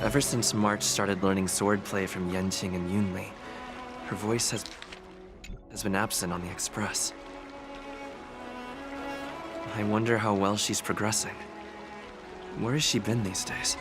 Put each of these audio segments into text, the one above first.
Ever since March started learning swordplay from Yenqing and Yunli, her voice has been absent on the Express. I wonder how well she's progressing. Where has she been these days?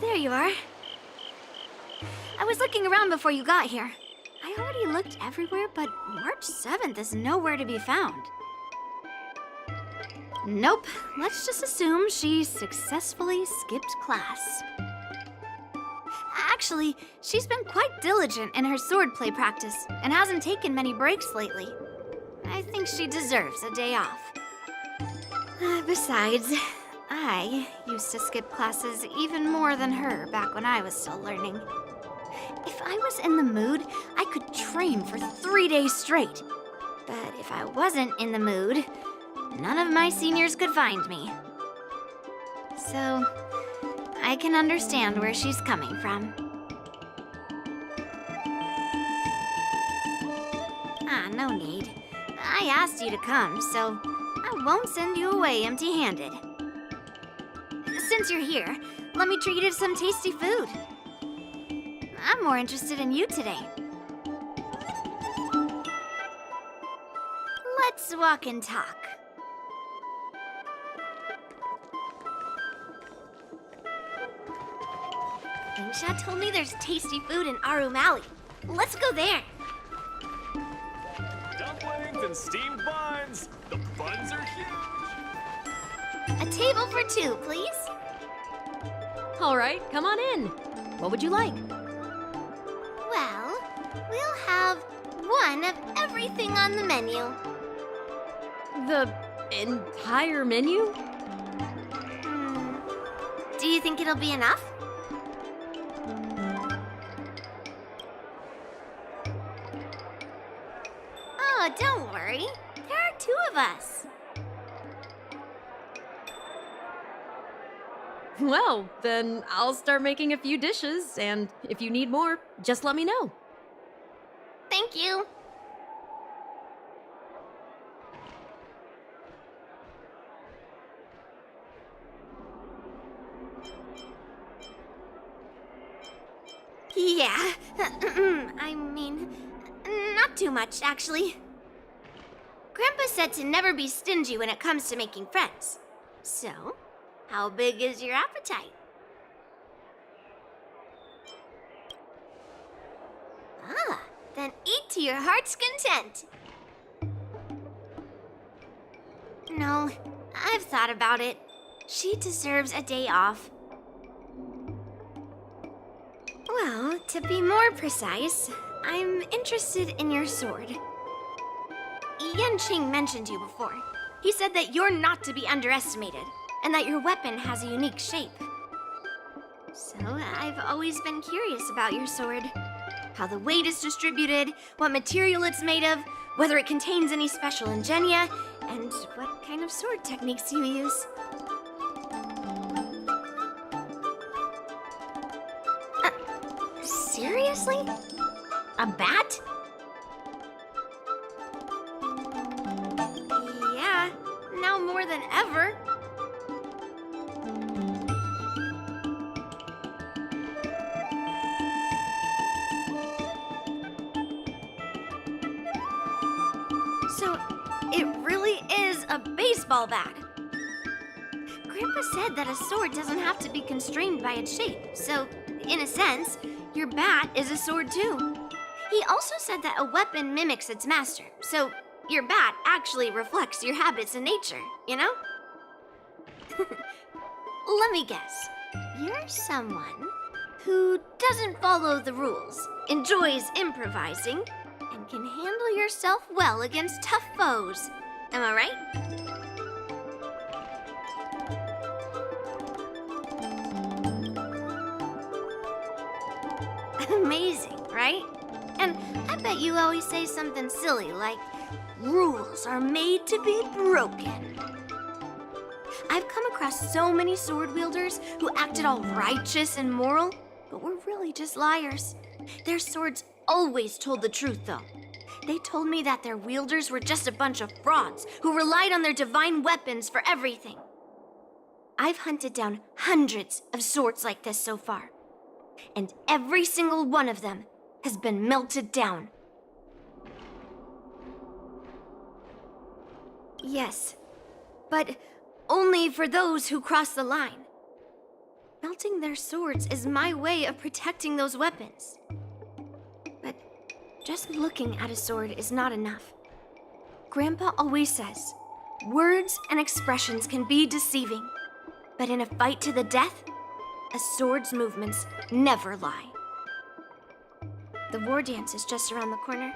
There you are. I was looking around before you got here. I already looked everywhere, but March 7th is nowhere to be found. Nope, let's just assume she successfully skipped class. Actually, she's been quite diligent in her swordplay practice and hasn't taken many breaks lately. I think she deserves a day off. Besides, I used to skip classes even more than her back when I was still learning. If I was in the mood, I could train for 3 days straight. But if I wasn't in the mood, none of my seniors could find me. So, I can understand where she's coming from. No need. I asked you to come, so I won't send you away empty-handed. Since you're here, let me treat you to some tasty food. I'm more interested in you today. Let's walk and talk. Lingsha told me there's tasty food in Arum Alley. Let's go there. Dumplings and steamed buns. The buns are huge. A table for two, please. All right, come on in. What would you like? Well, we'll have one of everything on the menu. The entire menu? Do you think it'll be enough? Oh, don't worry. There are two of us. Well, then I'll start making a few dishes, and if you need more, just let me know. Thank you. Yeah, I mean, not too much, actually. Grandpa said to never be stingy when it comes to making friends. So, how big is your appetite? Then eat to your heart's content. No, I've thought about it. She deserves a day off. Well, to be more precise, I'm interested in your sword. Yenqing mentioned you before. He said that you're not to be underestimated, and that your weapon has a unique shape. So I've always been curious about your sword. How the weight is distributed, what material it's made of, whether it contains any special ingenia, and what kind of sword techniques you use. Seriously? A bat? Yeah, now more than ever. So, it really is a baseball bat. Grandpa said that a sword doesn't have to be constrained by its shape, so, in a sense, your bat is a sword too. He also said that a weapon mimics its master, so your bat actually reflects your habits and nature, you know? Let me guess. You're someone who doesn't follow the rules, enjoys improvising, and can handle yourself well against tough foes. Am I right? Amazing, right? And I bet you always say something silly like, rules are made to be broken. I've come across so many sword wielders who acted all righteous and moral, but were really just liars. Their swords always told the truth, though. They told me that their wielders were just a bunch of frauds who relied on their divine weapons for everything. I've hunted down hundreds of swords like this so far, and every single one of them has been melted down. Yes, but only for those who cross the line. Melting their swords is my way of protecting those weapons. But just looking at a sword is not enough. Grandpa always says, words and expressions can be deceiving, but in a fight to the death, a sword's movements never lie. The war dance is just around the corner.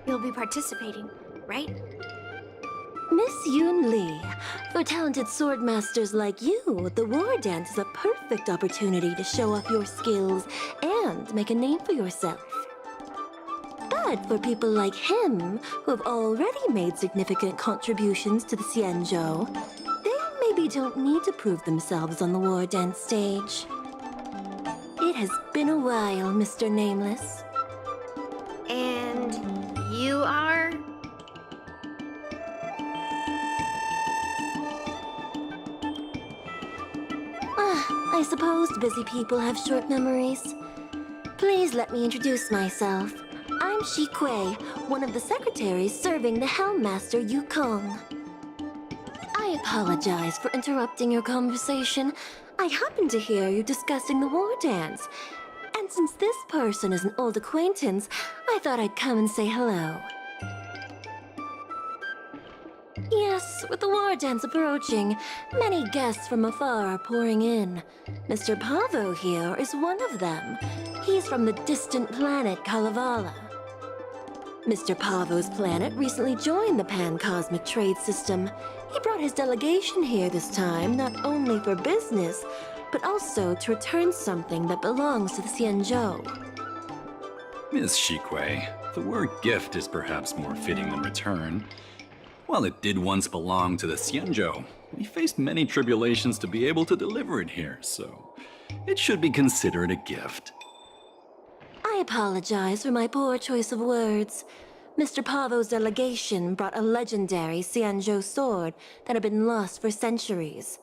You'll be participating, right? Miss Yunli, for talented sword masters like you, the war dance is a perfect opportunity to show off your skills and make a name for yourself. But for people like him, who have already made significant contributions to the Xianzhou, they maybe don't need to prove themselves on the war dance stage. It has been a while, Mr. Nameless. And you are? I suppose busy people have short memories. Please let me introduce myself. I'm Shi Kui, one of the secretaries serving the Helm Master Yukong. I apologize for interrupting your conversation. I happened to hear you discussing the war dance. And since this person is an old acquaintance, I thought I'd come and say hello. Yes, with the war dance approaching, many guests from afar are pouring in. Mr. Pavo here is one of them. He's from the distant planet Kalevala. Mr. Pavo's planet recently joined the Pan-Cosmic Trade System. He brought his delegation here this time, not only for business, but also to return something that belongs to the Xianzhou. Miss Shikui, the word gift is perhaps more fitting than return. While it did once belong to the Xianzhou, we faced many tribulations to be able to deliver it here, so it should be considered a gift. I apologize for my poor choice of words. Mr. Pavo's delegation brought a legendary Xianzhou sword that had been lost for centuries.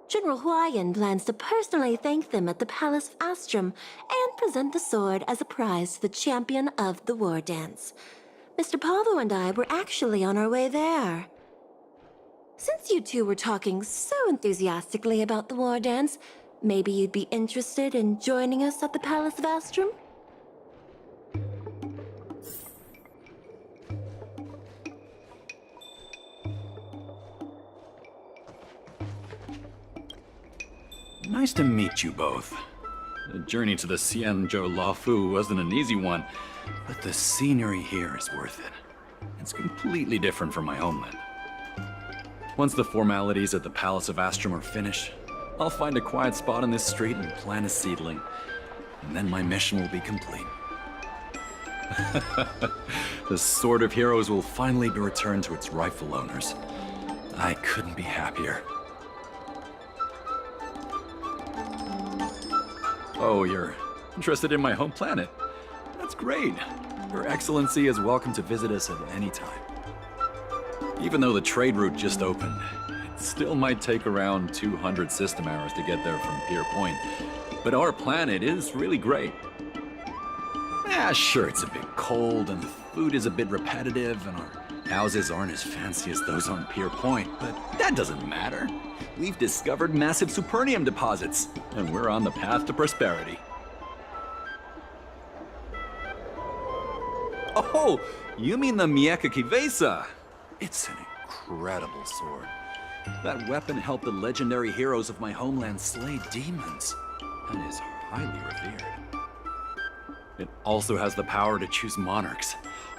General Huayan plans to personally thank them at the Palace of Astrum and present the sword as a prize to the champion of the war dance. Mr. Pavo and I were actually on our way there. Since you two were talking so enthusiastically about the war dance, maybe you'd be interested in joining us at the Palace of Astrum? Nice to meet you both. The journey to the Xianzhou Laofu wasn't an easy one, but the scenery here is worth it. It's completely different from my homeland. Once the formalities at the Palace of Astrum are finished, I'll find a quiet spot on this street and plant a seedling, and then my mission will be complete. The Sword of Heroes will finally be returned to its rightful owners. I couldn't be happier. Oh, you're interested in my home planet? That's great. Your Excellency is welcome to visit us at any time. Even though the trade route just opened, it still might take around 200 system hours to get there from Pier Point. But our planet is really great. Yeah, sure, it's a bit cold and food is a bit repetitive and our houses aren't as fancy as those on Pier Point, but that doesn't matter. We've discovered massive supernium deposits, and we're on the path to prosperity. Oh, you mean the Mieka Kivesa? It's an incredible sword. That weapon helped the legendary heroes of my homeland slay demons, and is highly revered. It also has the power to choose monarchs.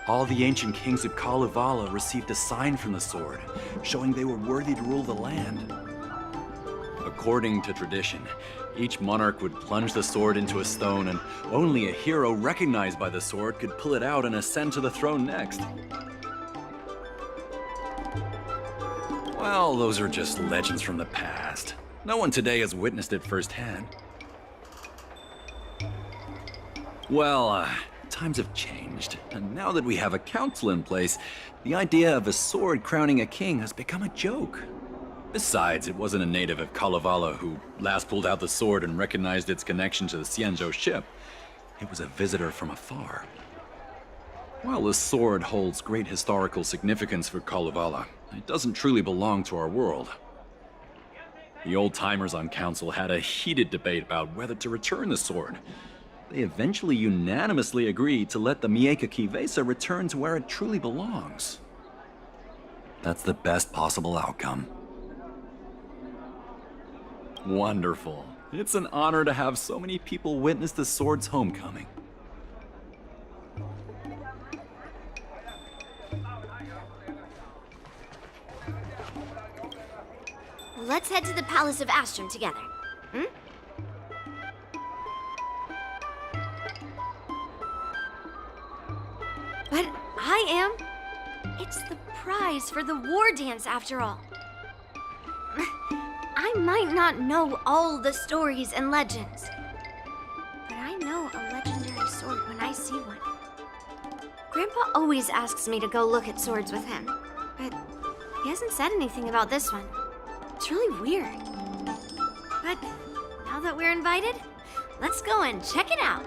All the ancient kings of Kalevala received a sign from the sword, showing they were worthy to rule the land. According to tradition, each monarch would plunge the sword into a stone, and only a hero recognized by the sword could pull it out and ascend to the throne next. Well, those are just legends from the past. No one today has witnessed it firsthand. Well, times have changed, and now that we have a council in place, the idea of a sword crowning a king has become a joke. Besides, it wasn't a native of Kalevala who last pulled out the sword and recognized its connection to the Xianzhou ship. It was a visitor from afar. While the sword holds great historical significance for Kalevala, it doesn't truly belong to our world. The old-timers on council had a heated debate about whether to return the sword. They eventually unanimously agreed to let the Mieka Kivesa return to where it truly belongs. That's the best possible outcome. Wonderful. It's an honor to have so many people witness the sword's homecoming. Let's head to the Palace of Astrum together. Hmm? But I am. It's the prize for the war dance, after all. I might not know all the stories and legends, but I know a legendary sword when I see one. Grandpa always asks me to go look at swords with him, but he hasn't said anything about this one. It's really weird. But now that we're invited, let's go and check it out.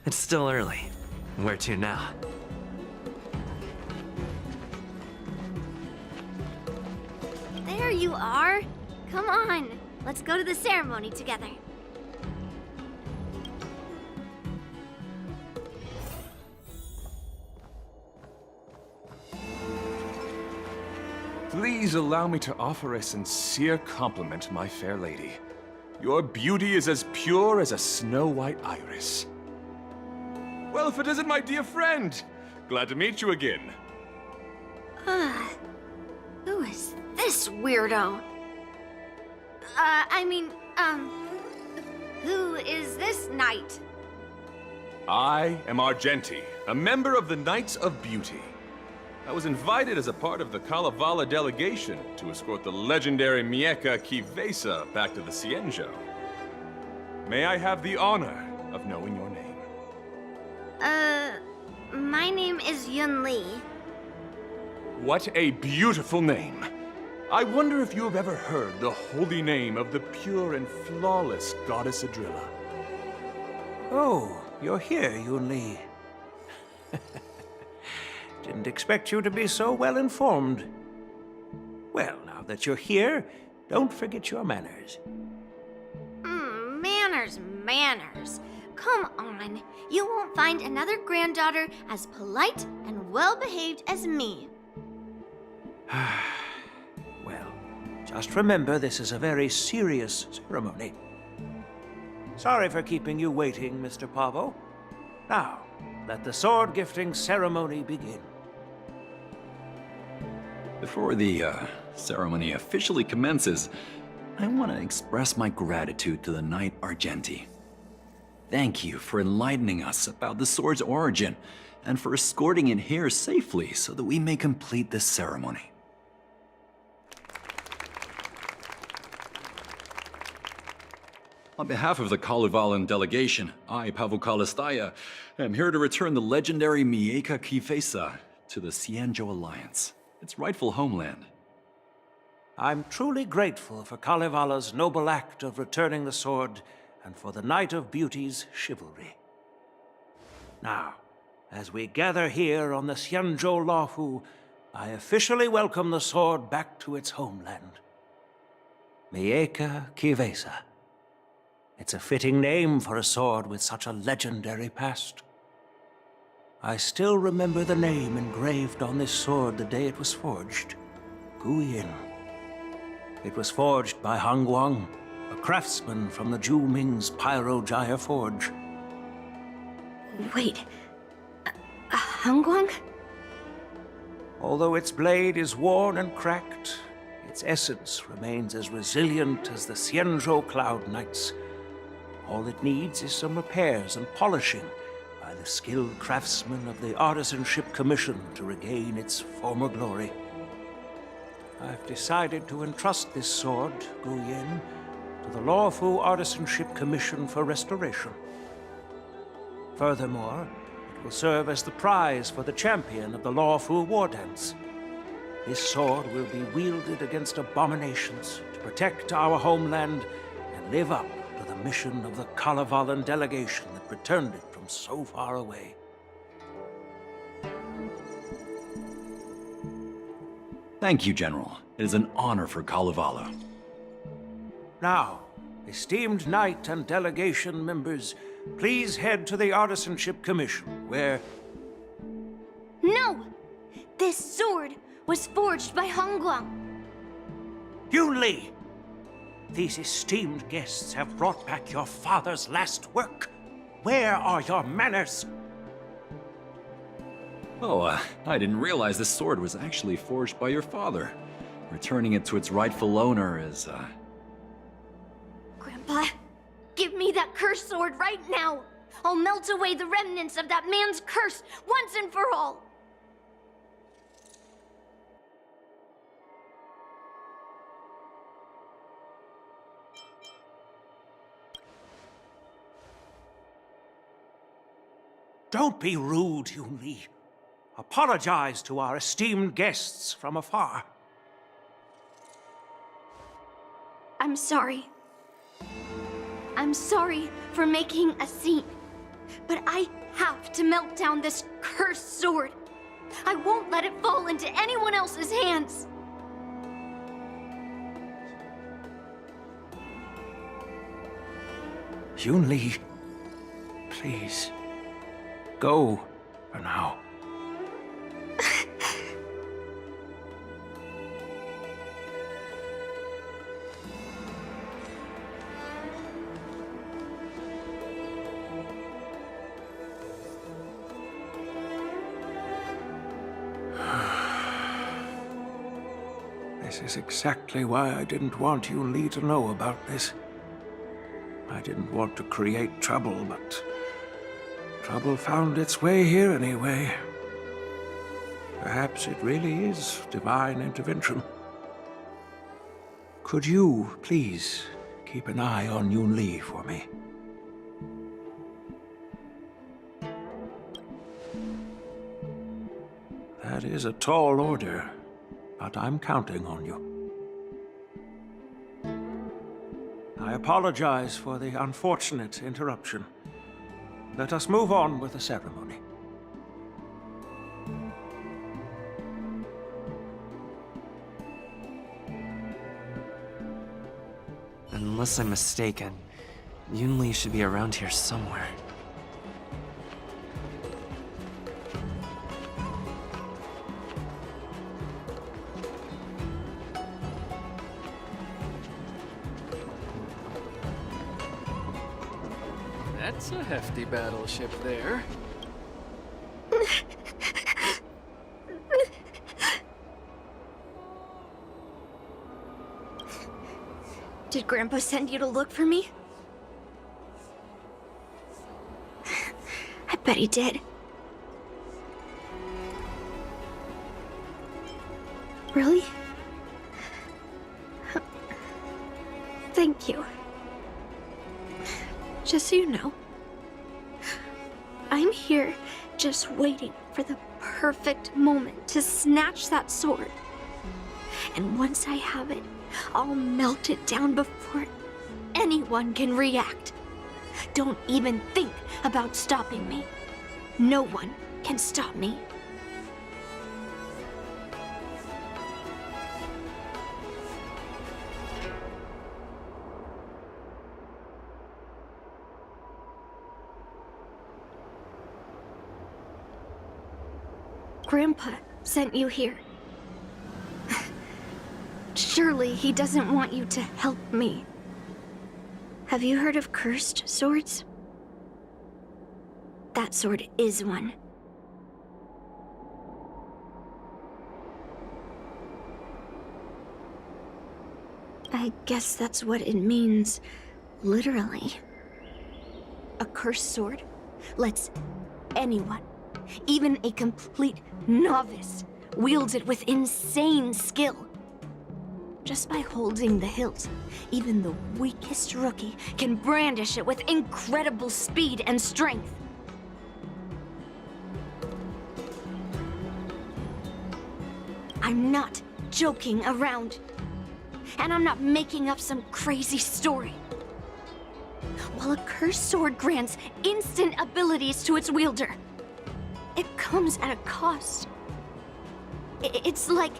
It's still early. Where to now? There you are. Come on, let's go to the ceremony together. Please allow me to offer a sincere compliment, my fair lady. Your beauty is as pure as a snow-white iris. Well, if it isn't my dear friend! Glad to meet you again. Who is this weirdo? Who is this knight? I am Argenti, a member of the Knights of Beauty. I was invited as a part of the Kalevala delegation to escort the legendary Mieka Kivesa back to the Xianzhou. May I have the honor of knowing your name? My name is Yunli. What a beautiful name! I wonder if you have ever heard the holy name of the pure and flawless goddess Adrilla. Oh, you're here, Yunli. Didn't expect you to be so well informed. Well, now that you're here, don't forget your manners. Manners. Come on. You won't find another granddaughter as polite and well-behaved as me. Well, just remember this is a very serious ceremony. Sorry for keeping you waiting, Mr. Pavo. Now, let the sword gifting ceremony begin. Before the ceremony officially commences, I want to express my gratitude to the Knight Argenti. Thank you for enlightening us about the sword's origin, and for escorting it here safely so that we may complete this ceremony. On behalf of the Kalevalan delegation, I, Pavel Kalistaya, am here to return the legendary Mieka Kifesa to the Xianzhou Alliance, its rightful homeland. I'm truly grateful for Kalevala's noble act of returning the sword and for the Knight of Beauty's chivalry. Now, as we gather here on the Xianzhou Luofu, I officially welcome the sword back to its homeland. Mieka Kifesa. It's a fitting name for a sword with such a legendary past. I still remember the name engraved on this sword the day it was forged. Guyin. It was forged by Han Guang, a craftsman from the Zhu Ming's Pyrojaya Forge. Wait, Hongguang? Although its blade is worn and cracked, its essence remains as resilient as the Xianzhou Cloud Knights. All it needs is some repairs and polishing by the skilled craftsmen of the Artisanship Commission to regain its former glory. I've decided to entrust this sword, Guyin, to the Luofu Artisanship Commission for restoration. Furthermore, it will serve as the prize for the champion of the Luofu War Dance. This sword will be wielded against abominations to protect our homeland and live up to the mission of the Kalevalan delegation that returned it from so far away. Thank you, General. It is an honor for Kalevala. Now, esteemed knight and delegation members, please head to the Artisanship Commission, where... No! This sword was forged by Hongguang. Yunli! These esteemed guests have brought back your father's last work. Where are your manners? Oh, I didn't realize this sword was actually forged by your father. Returning it to its rightful owner is, Grandpa, give me that cursed sword right now! I'll melt away the remnants of that man's curse once and for all! Don't be rude, Yunli. Apologize to our esteemed guests from afar. I'm sorry. I'm sorry for making a scene. But I have to melt down this cursed sword. I won't let it fall into anyone else's hands. Yunli, please, go for now. This is exactly why I didn't want Yunli to know about this. I didn't want to create trouble, but trouble found its way here anyway. Perhaps it really is divine intervention. Could you, please, keep an eye on Yunli for me? That is a tall order, but I'm counting on you. I apologize for the unfortunate interruption. Let us move on with the ceremony. Unless I'm mistaken, Yunli should be around here somewhere. That's a hefty battleship there. Did Grandpa send you to look for me? I bet he did. Really? Thank you. Just so you know, I'm here just waiting for the perfect moment to snatch that sword. And once I have it, I'll melt it down before anyone can react. Don't even think about stopping me. No one can stop me. Grandpa sent you here. Surely he doesn't want you to help me. Have you heard of cursed swords? That sword is one. I guess that's what it means, literally. A cursed sword lets anyone, even a complete novice, wield it with insane skill. Just by holding the hilt, even the weakest rookie can brandish it with incredible speed and strength. I'm not joking around. And I'm not making up some crazy story. While a cursed sword grants instant abilities to its wielder, it comes at a cost. It's like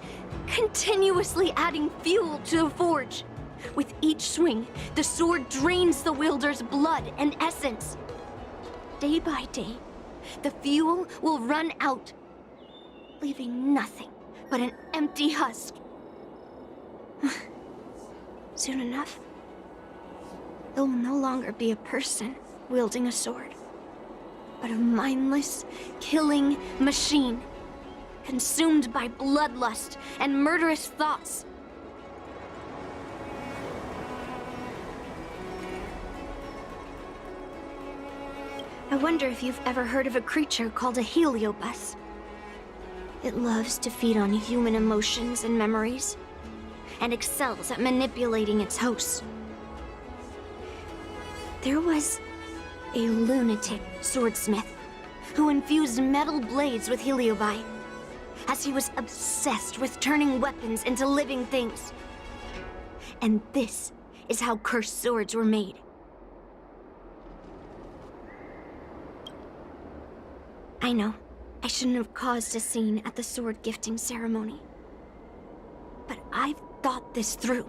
continuously adding fuel to the forge. With each swing, the sword drains the wielder's blood and essence. Day by day, the fuel will run out, leaving nothing but an empty husk. Soon enough, it will no longer be a person wielding a sword, but a mindless, killing machine, consumed by bloodlust and murderous thoughts. I wonder if you've ever heard of a creature called a heliobus. It loves to feed on human emotions and memories, and excels at manipulating its hosts. There was a lunatic swordsmith who infused metal blades with heliobi, as he was obsessed with turning weapons into living things. And this is how cursed swords were made. I know, I shouldn't have caused a scene at the sword gifting ceremony. But I've thought this through.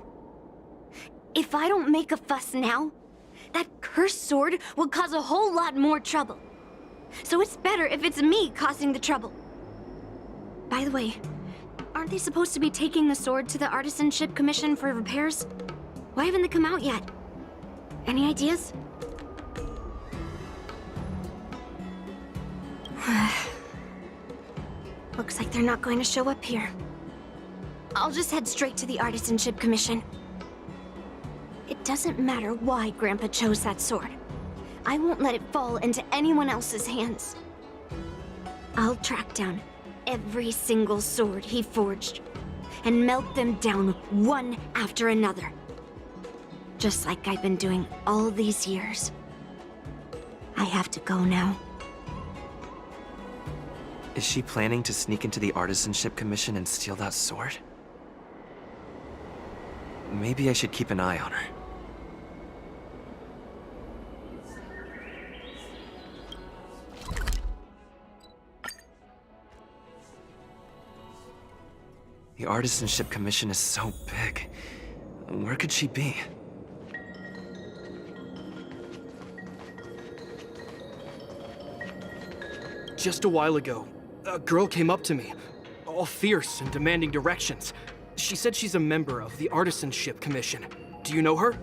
If I don't make a fuss now, that cursed sword will cause a whole lot more trouble. So it's better if it's me causing the trouble. By the way, aren't they supposed to be taking the sword to the Artisanship Commission for repairs? Why haven't they come out yet? Any ideas? Looks like they're not going to show up here. I'll just head straight to the Artisanship Commission. It doesn't matter why Grandpa chose that sword. I won't let it fall into anyone else's hands. I'll track down every single sword he forged and melt them down one after another. Just like I've been doing all these years. I have to go now. Is she planning to sneak into the Artisanship Commission and steal that sword? Maybe I should keep an eye on her. The Artisanship Commission is so big. Where could she be? Just a while ago, a girl came up to me, all fierce and demanding directions. She said she's a member of the Artisanship Commission. Do you know her?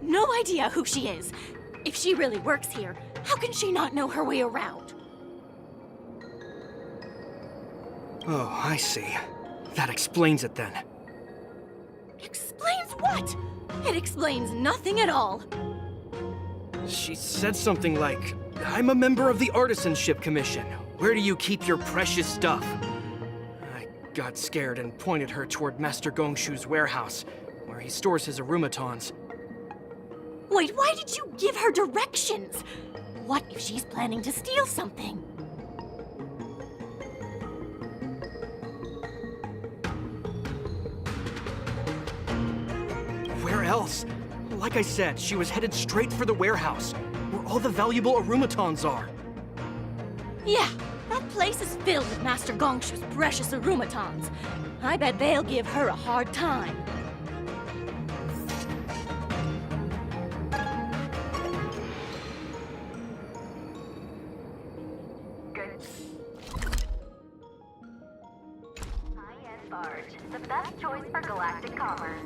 No idea who she is. If she really works here, how can she not know her way around? Oh, I see. That explains it then. Explains what? It explains nothing at all. She said something like, I'm a member of the Artisanship Commission. Where do you keep your precious stuff? I got scared and pointed her toward Master Gongshu's warehouse, where he stores his arumatons. Wait, why did you give her directions? What if she's planning to steal something? Where else? Like I said, she was headed straight for the warehouse, where all the valuable arumatons are. Yeah, that place is filled with Master Gongshu's precious arumatons. I bet they'll give her a hard time. High-end barge, the best choice for galactic commerce.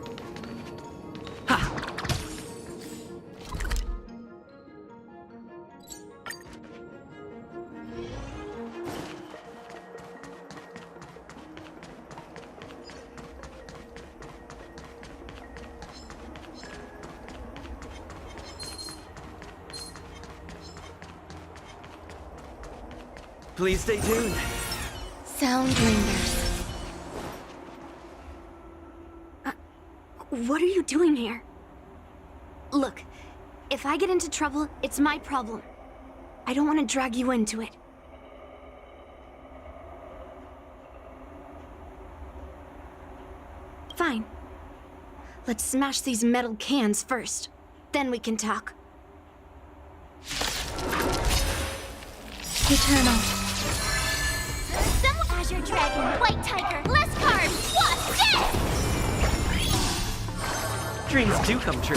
Please stay tuned. Soundbringers. What are you doing here? Look, if I get into trouble, it's my problem. I don't want to drag you into it. Fine. Let's smash these metal cans first. Then we can talk. Eternal. Azure Dragon, White Tiger, less carbs, what's this? Dreams do come true.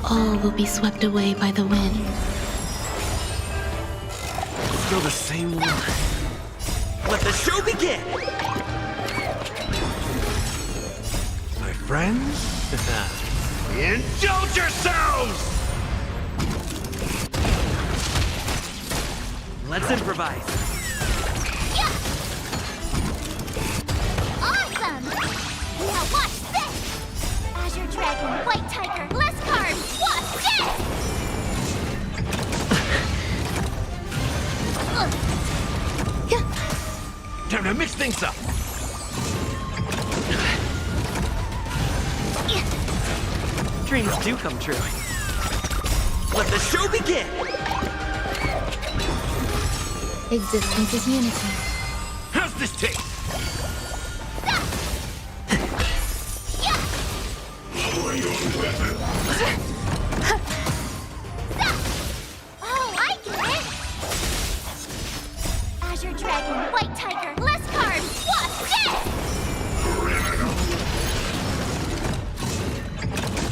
All will be swept away by the wind. Still the same one. Let the show begin! My friends? Indulge yourselves! Let's improvise. Awesome! Now watch this! Azure Dragon, White Tiger, less carbs, what's this? Time to mix things up! Dreams do come true. Let the show begin! Existence is unity. How's this taste? Oh, I get it! Azure Dragon, White Tiger, less carbs, what's this?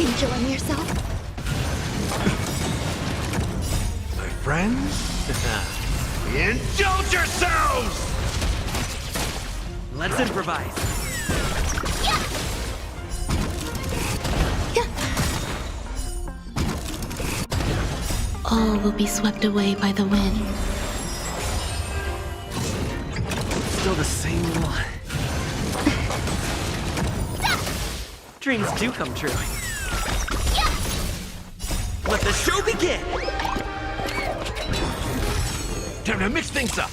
Enjoying yourself? My friends? Indulge yourselves! Let's improvise. All will be swept away by the wind. Still the same one. Dreams do come true. Let the show begin! Time to mix things up!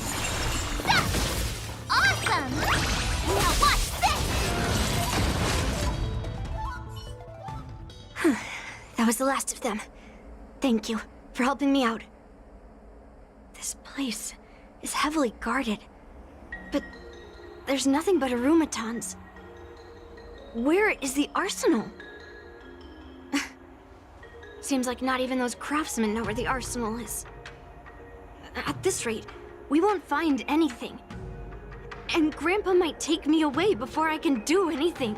Awesome! Now watch this! That was the last of them. Thank you for helping me out. This place is heavily guarded, but there's nothing but arumatons. Where is the arsenal? Seems like not even those craftsmen know where the arsenal is. At this rate, we won't find anything. And Grandpa might take me away before I can do anything.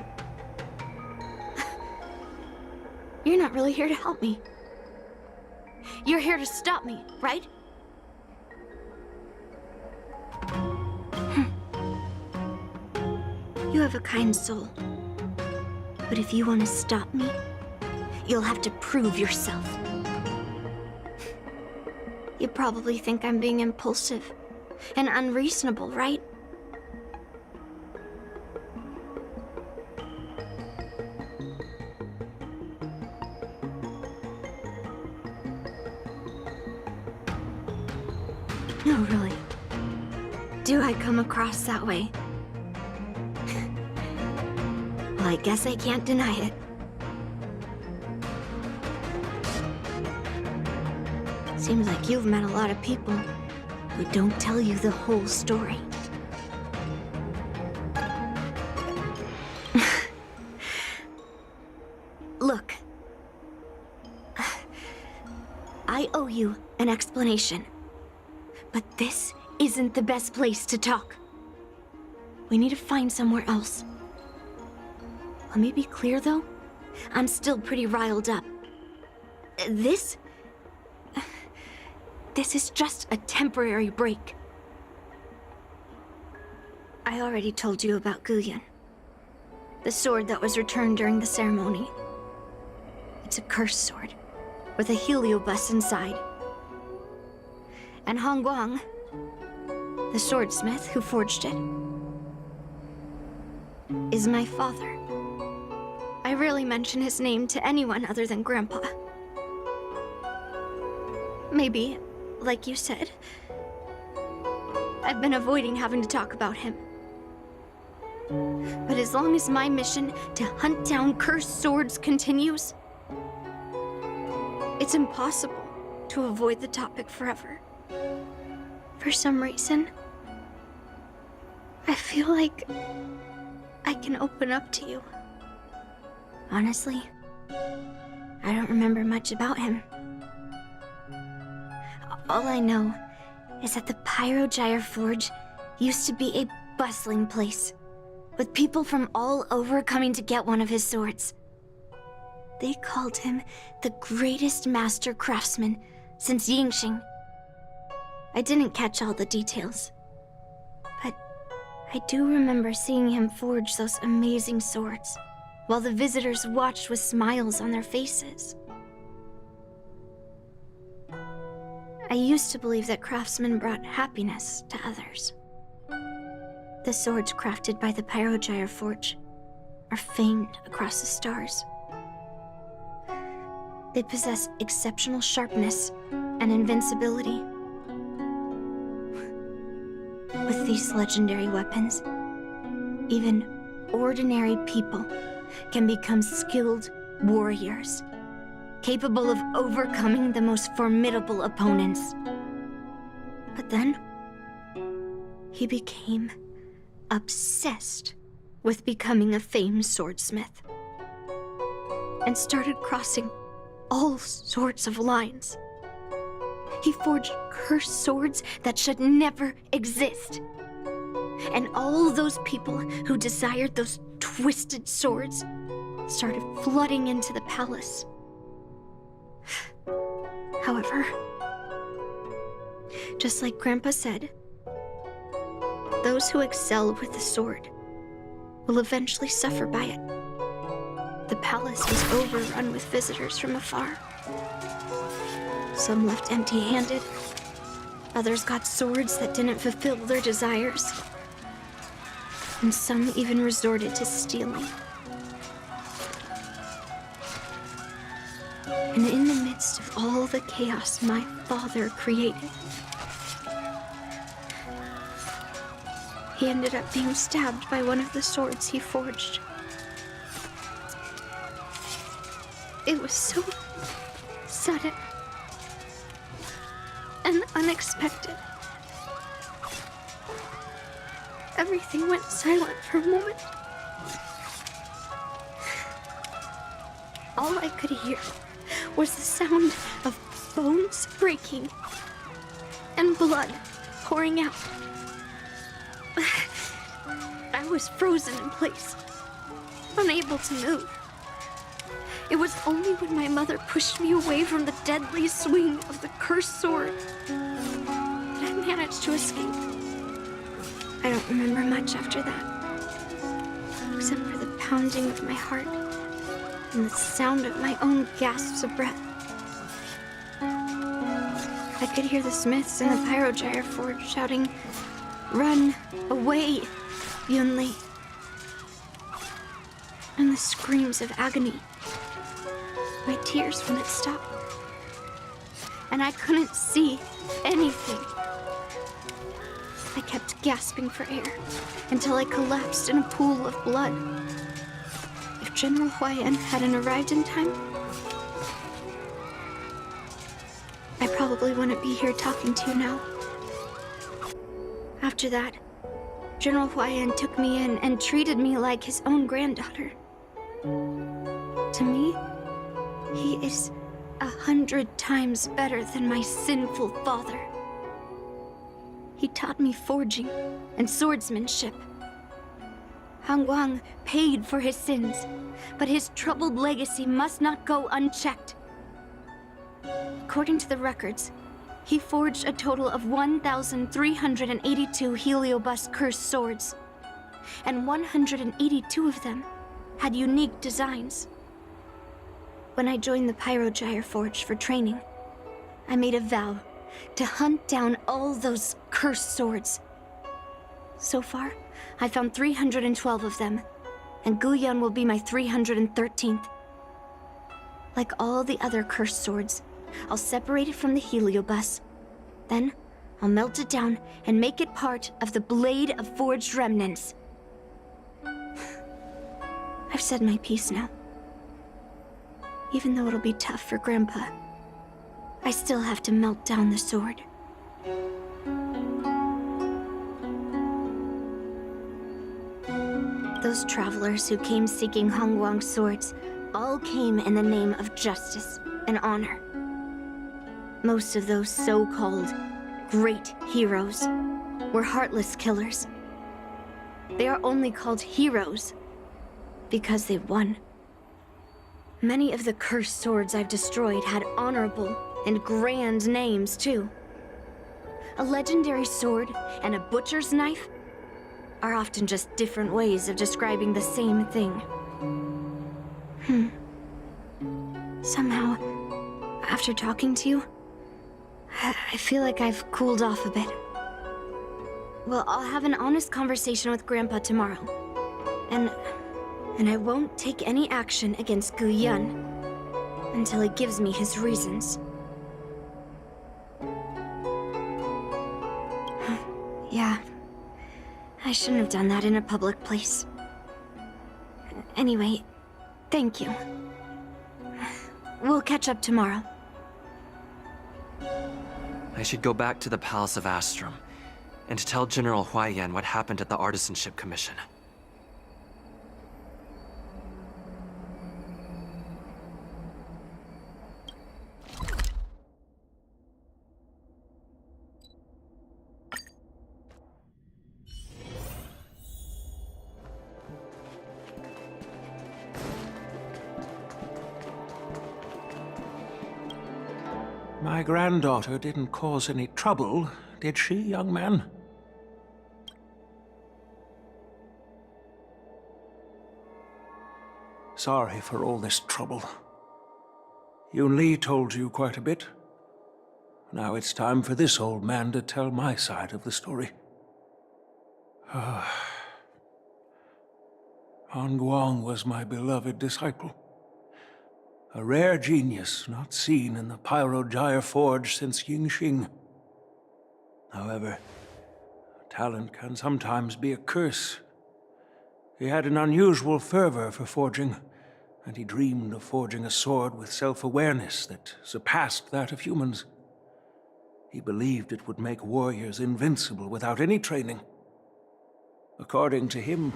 You're not really here to help me. You're here to stop me, right? You have a kind soul. But if you want to stop me, you'll have to prove yourself. You probably think I'm being impulsive and unreasonable, right? No, really. do I come across that way? Well, I guess I can't deny it. Seems like you've met a lot of people who don't tell you the whole story. Look. I owe you an explanation. But this isn't the best place to talk. We need to find somewhere else. Let me be clear, though. I'm still pretty riled up. This is just a temporary break. I already told you about Guyan. The sword that was returned during the ceremony. It's a cursed sword, with a heliobus inside. And Hongguang, the swordsmith who forged it, is my father. I rarely mention his name to anyone other than Grandpa. Maybe, like you said, I've been avoiding having to talk about him. But as long as my mission to hunt down cursed swords continues, it's impossible to avoid the topic forever. For some reason, I feel like I can open up to you. Honestly, I don't remember much about him. All I know is that the Pyrogyre Forge used to be a bustling place, with people from all over coming to get one of his swords. They called him the greatest master craftsman since Yingxing. I didn't catch all the details, but I do remember seeing him forge those amazing swords, while the visitors watched with smiles on their faces. I used to believe that craftsmen brought happiness to others. The swords crafted by the Pyrogyre Forge are famed across the stars. They possess exceptional sharpness and invincibility. With these legendary weapons, even ordinary people can become skilled warriors, capable of overcoming the most formidable opponents. But then, he became obsessed with becoming a famed swordsmith, and started crossing all sorts of lines. He forged cursed swords that should never exist. And all those people who desired those twisted swords started flooding into the palace. However, just like Grandpa said, those who excel with the sword will eventually suffer by it. The palace was overrun with visitors from afar. Some left empty-handed. Others got swords that didn't fulfill their desires. And some even resorted to stealing. And in the midst of all the chaos my father created, he ended up being stabbed by one of the swords he forged. It was so sudden and unexpected. Everything went silent for a moment. All I could hear was the sound of bones breaking and blood pouring out. I was frozen in place, unable to move. It was only when my mother pushed me away from the deadly swing of the cursed sword that I managed to escape. I don't remember much after that, except for the pounding of my heart and the sound of my own gasps of breath. I could hear the smiths in the Pyrogyre Forge shouting, "Run away, Yunli!" and the screams of agony. My tears wouldn't stop, and I couldn't see anything. I kept gasping for air until I collapsed in a pool of blood. If General Huayan hadn't arrived in time, I probably wouldn't be here talking to you now. After that, General Huayan took me in and treated me like his own granddaughter. To me, he is 100 times better than my sinful father. He taught me forging and swordsmanship. Han Guang paid for his sins, but his troubled legacy must not go unchecked. According to the records, he forged a total of 1,382 Heliobus cursed swords, and 182 of them had unique designs. When I joined the Pyrogyre Forge for training, I made a vow to hunt down all those cursed swords. So far, I found 312 of them, and Guyan will be my 313th. Like all the other cursed swords, I'll separate it from the Heliobus. Then, I'll melt it down and make it part of the Blade of Forged Remnants. I've said my piece now. Even though it'll be tough for Grandpa, I still have to melt down the sword. Those travelers who came seeking Han Guang's swords all came in the name of justice and honor. Most of those so-called great heroes were heartless killers. They are only called heroes because they won. Many of the cursed swords I've destroyed had honorable and grand names, too. A legendary sword and a butcher's knife are often just different ways of describing the same thing. Somehow, after talking to you, I feel like I've cooled off a bit. Well, I'll have an honest conversation with Grandpa tomorrow. And I won't take any action against Guyan until he gives me his reasons. Yeah, I shouldn't have done that in a public place. Anyway, thank you. We'll catch up tomorrow. I should go back to the Palace of Astrum and tell General Huayan what happened at the Artisanship Commission. My granddaughter didn't cause any trouble, did she, young man? Sorry for all this trouble. Yunli told you quite a bit. Now it's time for this old man to tell my side of the story. Han Guang was my beloved disciple. A rare genius not seen in the Pyrogyre Forge since Yingxing. However, talent can sometimes be a curse. He had an unusual fervor for forging, and he dreamed of forging a sword with self-awareness that surpassed that of humans. He believed it would make warriors invincible without any training. According to him,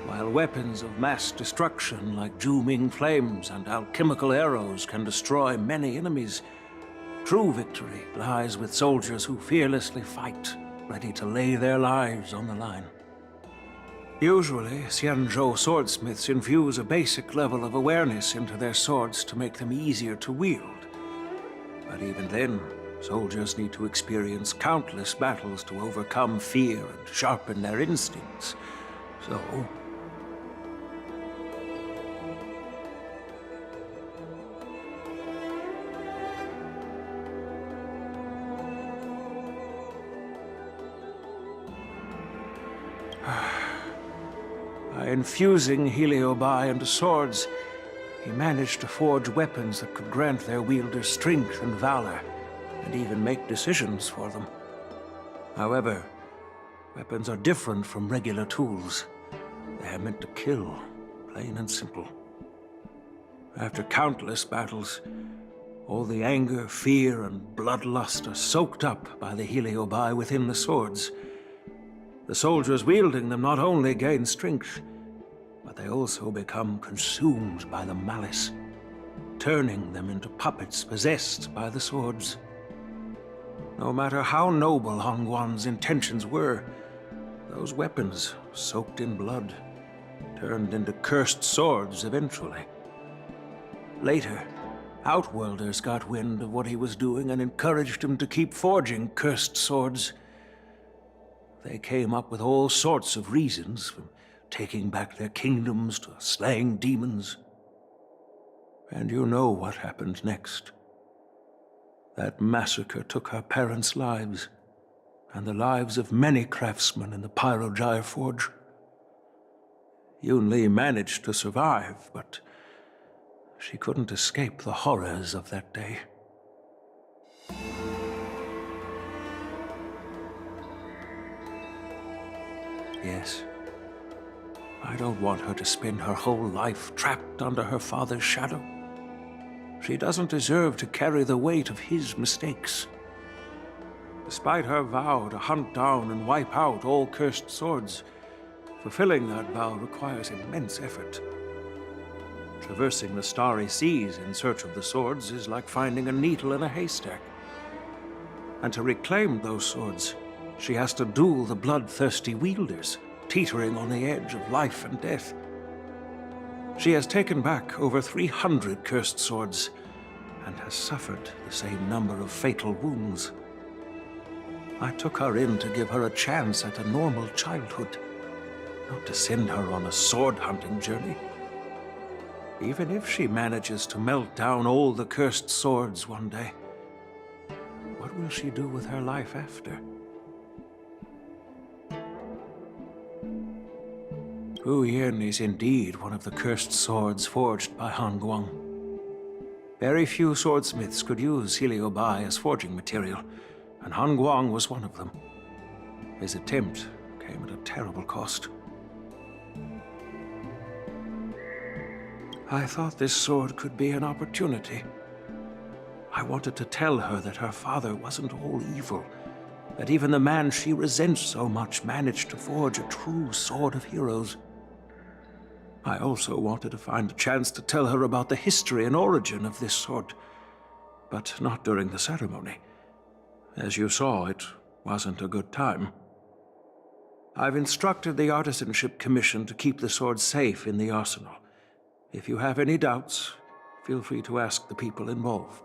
while weapons of mass destruction like Zhu-Ming flames and alchemical arrows can destroy many enemies, true victory lies with soldiers who fearlessly fight, ready to lay their lives on the line. Usually, Xianzhou swordsmiths infuse a basic level of awareness into their swords to make them easier to wield. But even then, soldiers need to experience countless battles to overcome fear and sharpen their instincts. So, by infusing Heliobi into swords, he managed to forge weapons that could grant their wielders strength and valor, and even make decisions for them. However, Weapons are different from regular tools. They are meant to kill, plain and simple. After countless battles, all the anger, fear, and bloodlust are soaked up by the heliobi within the swords. The soldiers wielding them not only gain strength, but they also become consumed by the malice, turning them into puppets possessed by the swords. No matter how noble Hongguang's intentions were, those weapons, soaked in blood, turned into cursed swords eventually. Later, Outworlders got wind of what he was doing and encouraged him to keep forging cursed swords. They came up with all sorts of reasons, from taking back their kingdoms to slaying demons. And you know what happened next. That massacre took her parents' lives, and the lives of many craftsmen in the Pyrogyre Forge. Yunli managed to survive, but she couldn't escape the horrors of that day. Yes. I don't want her to spend her whole life trapped under her father's shadow. She doesn't deserve to carry the weight of his mistakes. Despite her vow to hunt down and wipe out all cursed swords, fulfilling that vow requires immense effort. Traversing the starry seas in search of the swords is like finding a needle in a haystack. And to reclaim those swords, she has to duel the bloodthirsty wielders, teetering on the edge of life and death. She has taken back over 300 cursed swords, and has suffered the same number of fatal wounds. I took her in to give her a chance at a normal childhood, not to send her on a sword-hunting journey. Even if she manages to melt down all the cursed swords one day, what will she do with her life after? Hu Yin is indeed one of the cursed swords forged by Hongguang. Very few swordsmiths could use heliobi as forging material, and Hongguang was one of them. His attempt came at a terrible cost. I thought this sword could be an opportunity. I wanted to tell her that her father wasn't all evil, that even the man she resents so much managed to forge a true sword of heroes. I also wanted to find a chance to tell her about the history and origin of this sword, but not during the ceremony. As you saw, it wasn't a good time. I've instructed the Artisanship Commission to keep the sword safe in the arsenal. If you have any doubts, feel free to ask the people involved.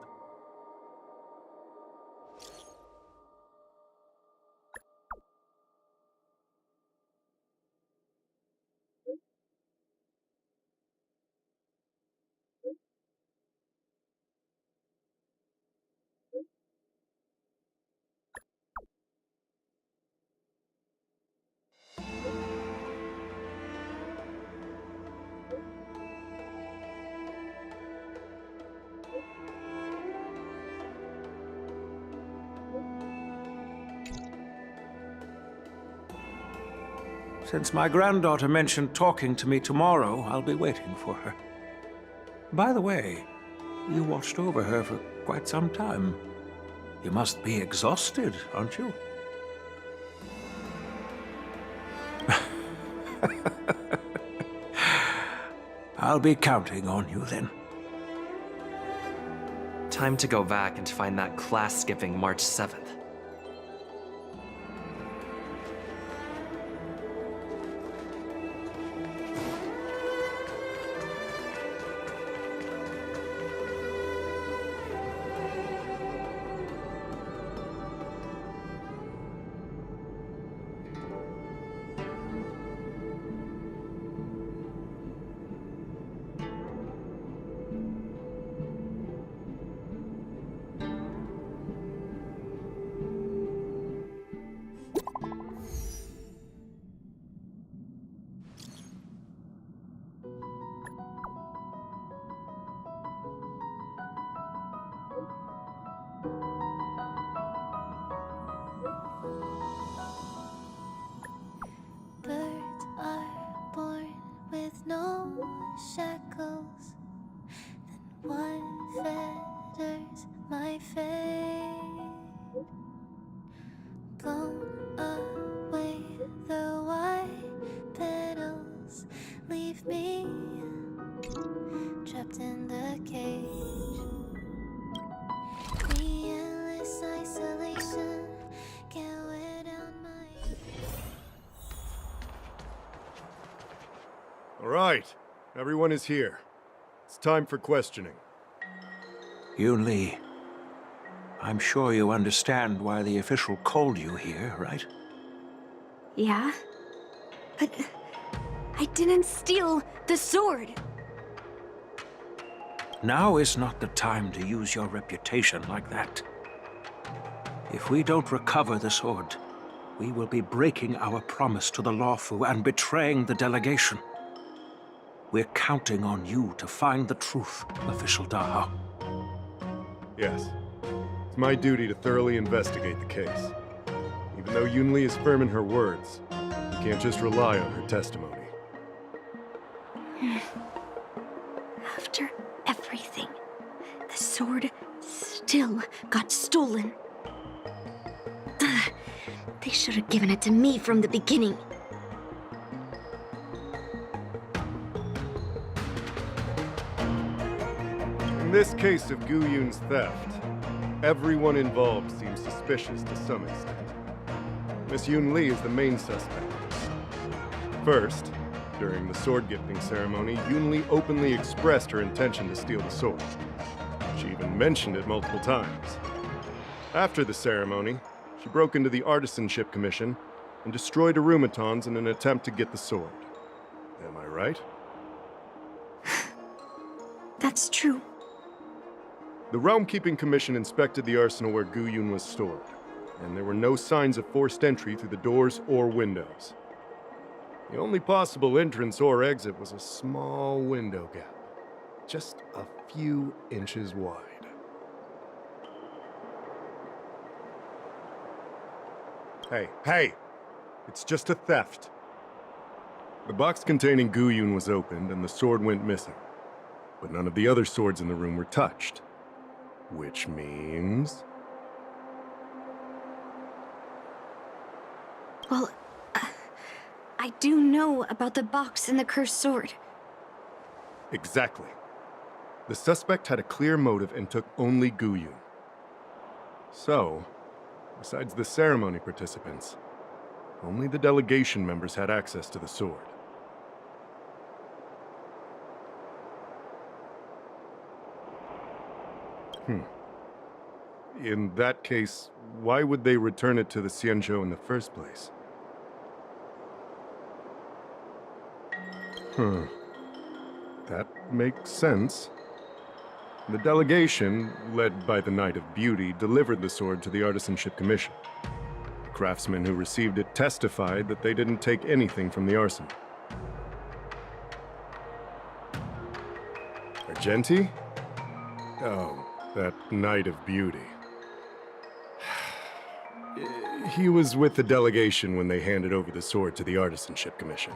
Since my granddaughter mentioned talking to me tomorrow, I'll be waiting for her. By the way, you watched over her for quite some time. You must be exhausted, aren't you? I'll be counting on you then. Time to go back and find that class-skipping March 7th. right. Everyone is here. It's time for questioning. Yunli, I'm sure you understand why the official called you here, right? Yeah? But I didn't steal the sword. Now is not the time to use your reputation like that. If we don't recover the sword, we will be breaking our promise to the Lawfu and betraying the delegation. We're counting on you to find the truth, Official Dahao. Yes. It's my duty to thoroughly investigate the case. Even though Yunli is firm in her words, we can't just rely on her testimony. After everything, the sword still got stolen. Ugh, they should have given it to me from the beginning. In this case of Gu Yun's theft, everyone involved seems suspicious to some extent. Miss Yunli is the main suspect. First, during the sword gifting ceremony, Yunli openly expressed her intention to steal the sword. She even mentioned it multiple times. After the ceremony, she broke into the Artisanship Commission and destroyed Arumatons in an attempt to get the sword. Am I right? That's true. The Realm Keeping Commission inspected the arsenal where Gu Yun was stored, and there were no signs of forced entry through the doors or windows. The only possible entrance or exit was a small window gap, just a few inches wide. Hey! It's just a theft. The box containing Gu Yun was opened and the sword went missing, but none of the other swords in the room were touched. Which means... Well, I do know about the box and the cursed sword. Exactly. The suspect had a clear motive and took only Gu Yun. So, besides the ceremony participants, only the delegation members had access to the sword. In that case, why would they return it to the Xianzhou in the first place? That makes sense. The delegation, led by the Knight of Beauty, delivered the sword to the Artisanship Commission. The craftsmen who received it testified that they didn't take anything from the arsenal. Argenti? Oh, that Knight of Beauty. He was with the delegation when they handed over the sword to the Artisanship Commission.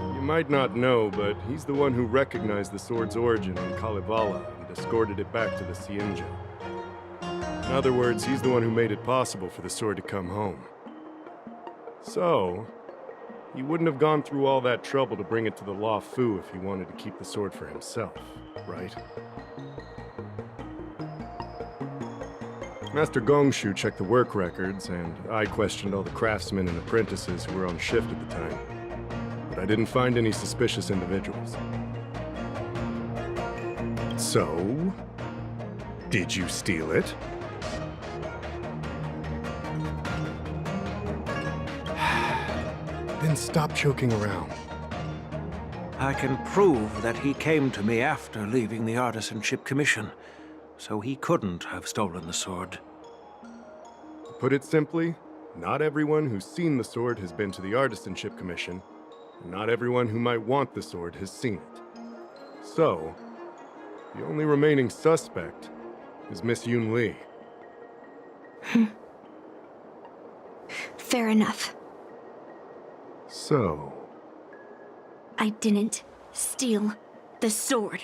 You might not know, but he's the one who recognized the sword's origin in Kalevala and escorted it back to the Xianzhou. In other words, he's the one who made it possible for the sword to come home. So, he wouldn't have gone through all that trouble to bring it to the Lawfu if he wanted to keep the sword for himself, right? Master Gongshu checked the work records, and I questioned all the craftsmen and apprentices who were on shift at the time. But I didn't find any suspicious individuals. So, did you steal it? Then stop joking around. I can prove that he came to me after leaving the Artisanship Commission, so he couldn't have stolen the sword. To put it simply, not everyone who's seen the sword has been to the Artisanship Commission, and not everyone who might want the sword has seen it. So, the only remaining suspect is Miss Yunli. Fair enough. So... I didn't steal the sword.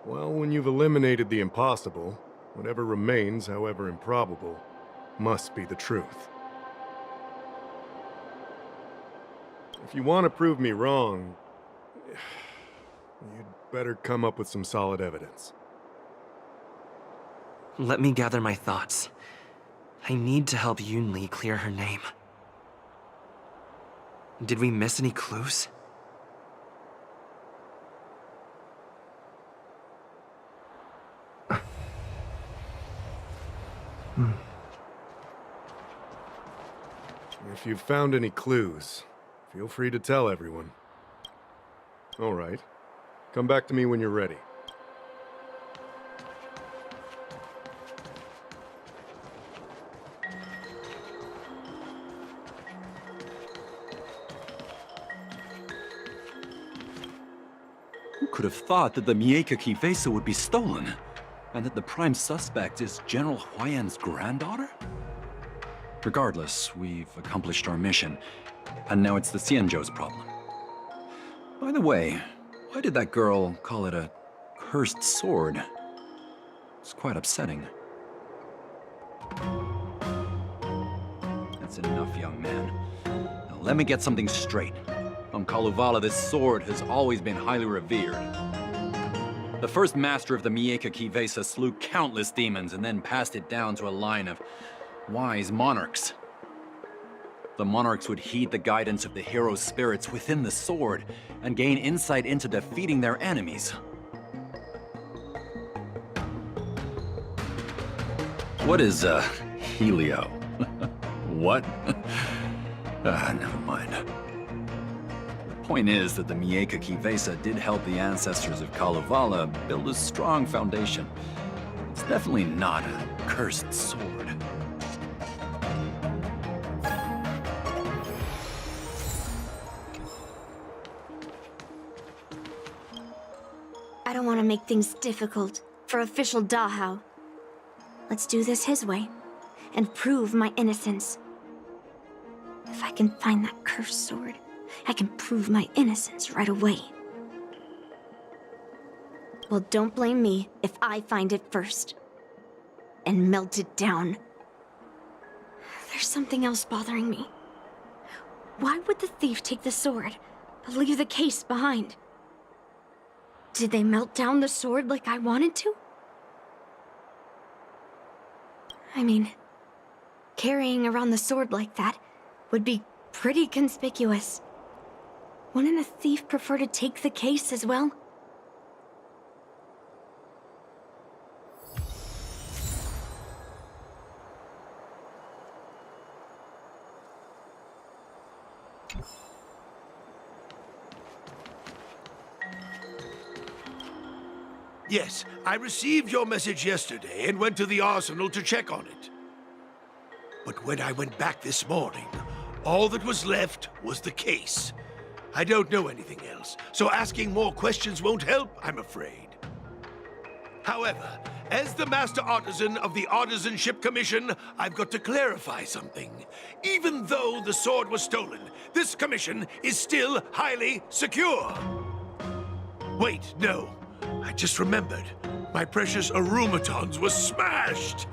Well, when you've eliminated the impossible, whatever remains, however improbable, must be the truth. If you want to prove me wrong, you'd better come up with some solid evidence. Let me gather my thoughts. I need to help Yunli clear her name. Did we miss any clues? If you've found any clues, feel free to tell everyone. All right. Come back to me when you're ready. Who could have thought that the Mieka Kivesa would be stolen? And that the prime suspect is General Huayan's granddaughter? Regardless, we've accomplished our mission, and now it's the Xianzhou's problem. By the way, why did that girl call it a cursed sword? It's quite upsetting. That's enough, young man. Now let me get something straight. On Kalevala, this sword has always been highly revered. The first master of the Mieka Kivesa slew countless demons and then passed it down to a line of wise monarchs. The monarchs would heed the guidance of the hero spirits within the sword and gain insight into defeating their enemies. What is, Helio? What? Never mind. The point is that the Mieka Kivesa did help the ancestors of Kalevala build a strong foundation. It's definitely not a cursed sword. I don't want to make things difficult for official Dahao. Let's do this his way, and prove my innocence. If I can find that cursed sword, I can prove my innocence right away. Well, don't blame me if I find it first. And melt it down. There's something else bothering me. Why would the thief take the sword, but leave the case behind? Did they melt down the sword like I wanted to? I mean, carrying around the sword like that would be pretty conspicuous. Wouldn't a thief prefer to take the case as well? Yes, I received your message yesterday and went to the arsenal to check on it. But when I went back this morning, all that was left was the case. I don't know anything else, so asking more questions won't help, I'm afraid. However, as the Master Artisan of the Artisanship Commission, I've got to clarify something. Even though the sword was stolen, this commission is still highly secure. Wait, no. I just remembered. My precious arumatons were smashed!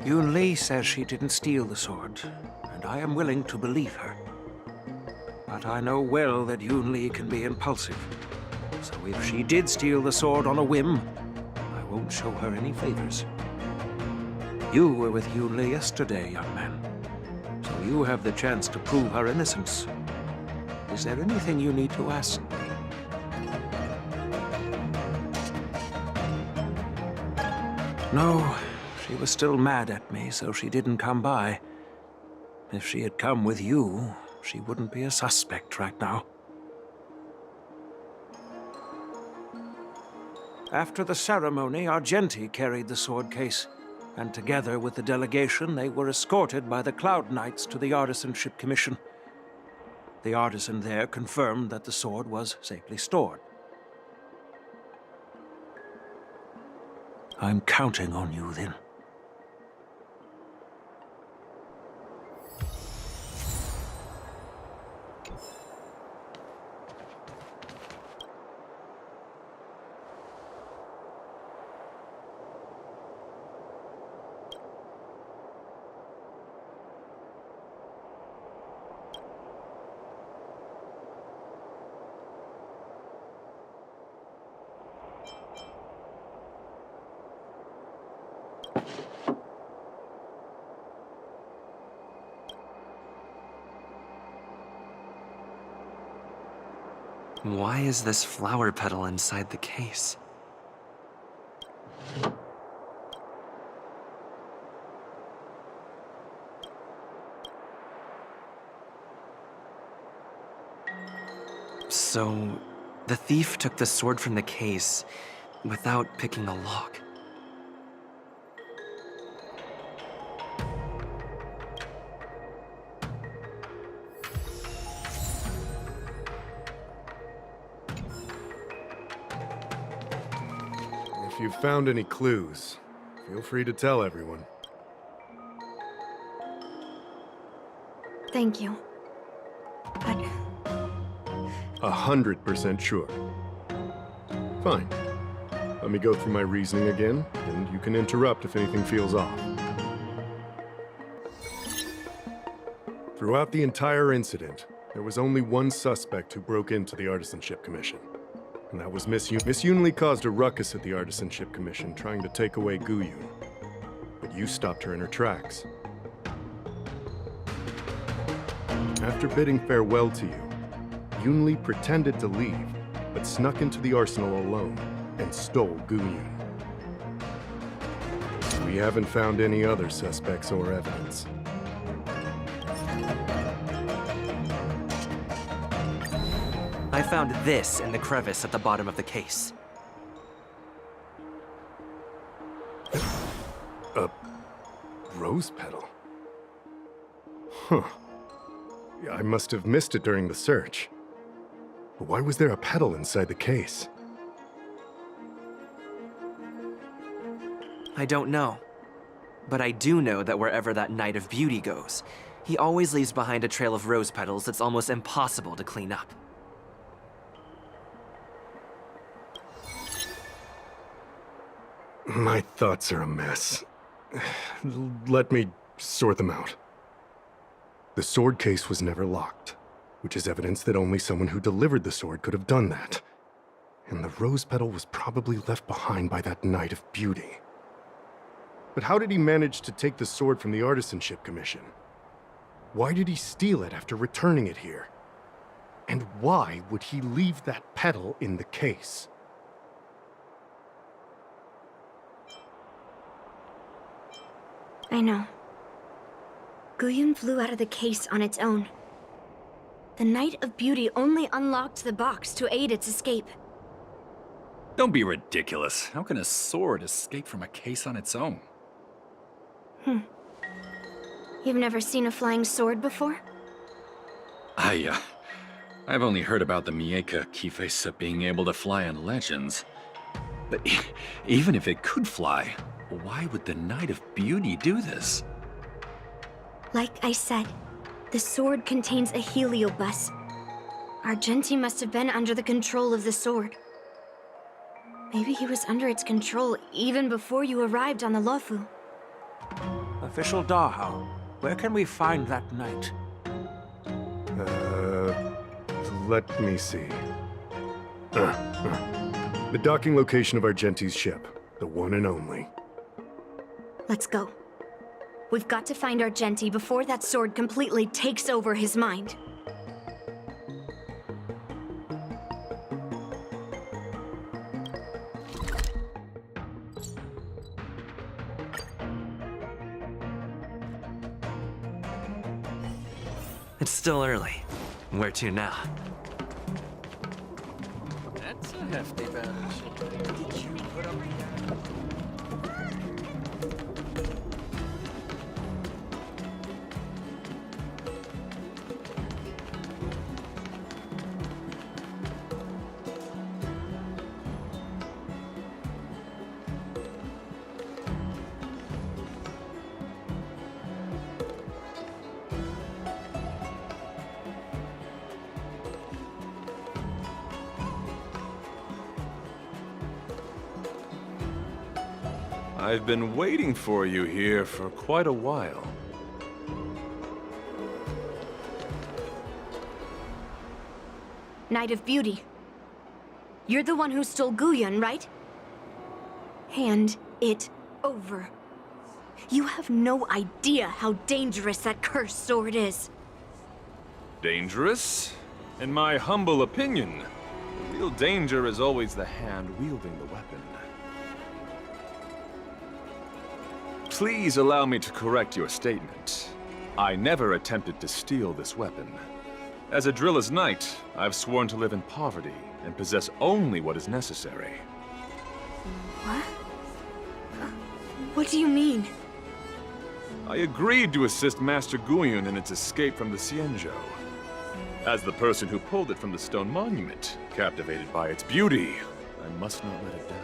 Yunli says she didn't steal the sword, and I am willing to believe her. But I know well that Yunli can be impulsive. So if she did steal the sword on a whim, I won't show her any favors. You were with Yunli yesterday, young man. So you have the chance to prove her innocence. Is there anything you need to ask me? No. She was still mad at me, so she didn't come by. If she had come with you, she wouldn't be a suspect right now. After the ceremony, Argenti carried the sword case, and together with the delegation, they were escorted by the Cloud Knights to the Artisanship Commission. The artisan there confirmed that the sword was safely stored. I'm counting on you, then. Why is this flower petal inside the case? So, the thief took the sword from the case without picking the lock. If you've found any clues, feel free to tell everyone. Thank you. But 100% sure. Fine. Let me go through my reasoning again, and you can interrupt if anything feels off. Throughout the entire incident, there was only one suspect who broke into the Artisanship Commission. And that was Miss Yunli caused a ruckus at the Artisanship Commission trying to take away Guyun. But you stopped her in her tracks. After bidding farewell to you, Yunli pretended to leave, but snuck into the arsenal alone and stole Guyun. We haven't found any other suspects or evidence. I found this in the crevice at the bottom of the case. A rose petal? Huh. Yeah, I must have missed it during the search. But why was there a petal inside the case? I don't know. But I do know that wherever that Knight of Beauty goes, he always leaves behind a trail of rose petals that's almost impossible to clean up. My thoughts are a mess. Let me sort them out. The sword case was never locked, which is evidence that only someone who delivered the sword could have done that. And the rose petal was probably left behind by that Knight of Beauty. But how did he manage to take the sword from the Artisanship Commission? Why did he steal it after returning it here? And why would he leave that petal in the case? I know. Guyun flew out of the case on its own. The Knight of Beauty only unlocked the box to aid its escape. Don't be ridiculous. How can a sword escape from a case on its own? You've never seen a flying sword before? I've only heard about the Mieka Kifesa being able to fly in legends. But even if it could fly, why would the Knight of Beauty do this? Like I said, the sword contains a heliobus. Argenti must have been under the control of the sword. Maybe he was under its control even before you arrived on the Luofu. Official Dahao, where can we find that knight? Let me see. The docking location of Argenti's ship, the one and only. Let's go. We've got to find Argenti before that sword completely takes over his mind. It's still early. Where to now? That's a hefty battleship. Did you put up I've been waiting for you here for quite a while. Knight of Beauty. You're the one who stole Guyun, right? Hand it over. You have no idea how dangerous that cursed sword is. Dangerous? In my humble opinion, Real danger is always the hand wielding the weapon. Please allow me to correct your statement. I never attempted to steal this weapon. As a Drilla's knight, I've sworn to live in poverty and possess only what is necessary. What? What do you mean? I agreed to assist Master Guyun in its escape from the Xianzhou. As the person who pulled it from the stone monument, captivated by its beauty, I must not let it down.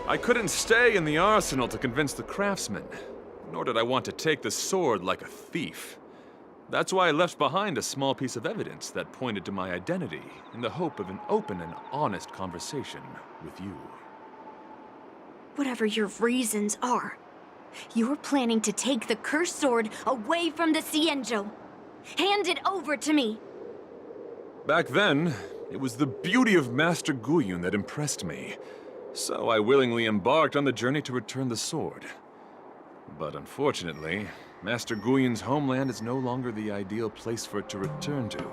I couldn't stay in the arsenal to convince the craftsman, nor did I want to take the sword like a thief. That's why I left behind a small piece of evidence that pointed to my identity in the hope of an open and honest conversation with you. Whatever your reasons are, you're planning to take the cursed sword away from the Xianzhou. Hand it over to me! Back then, it was the beauty of Master Guyun that impressed me, so I willingly embarked on the journey to return the sword. But unfortunately, Master Guyun's homeland is no longer the ideal place for it to return to.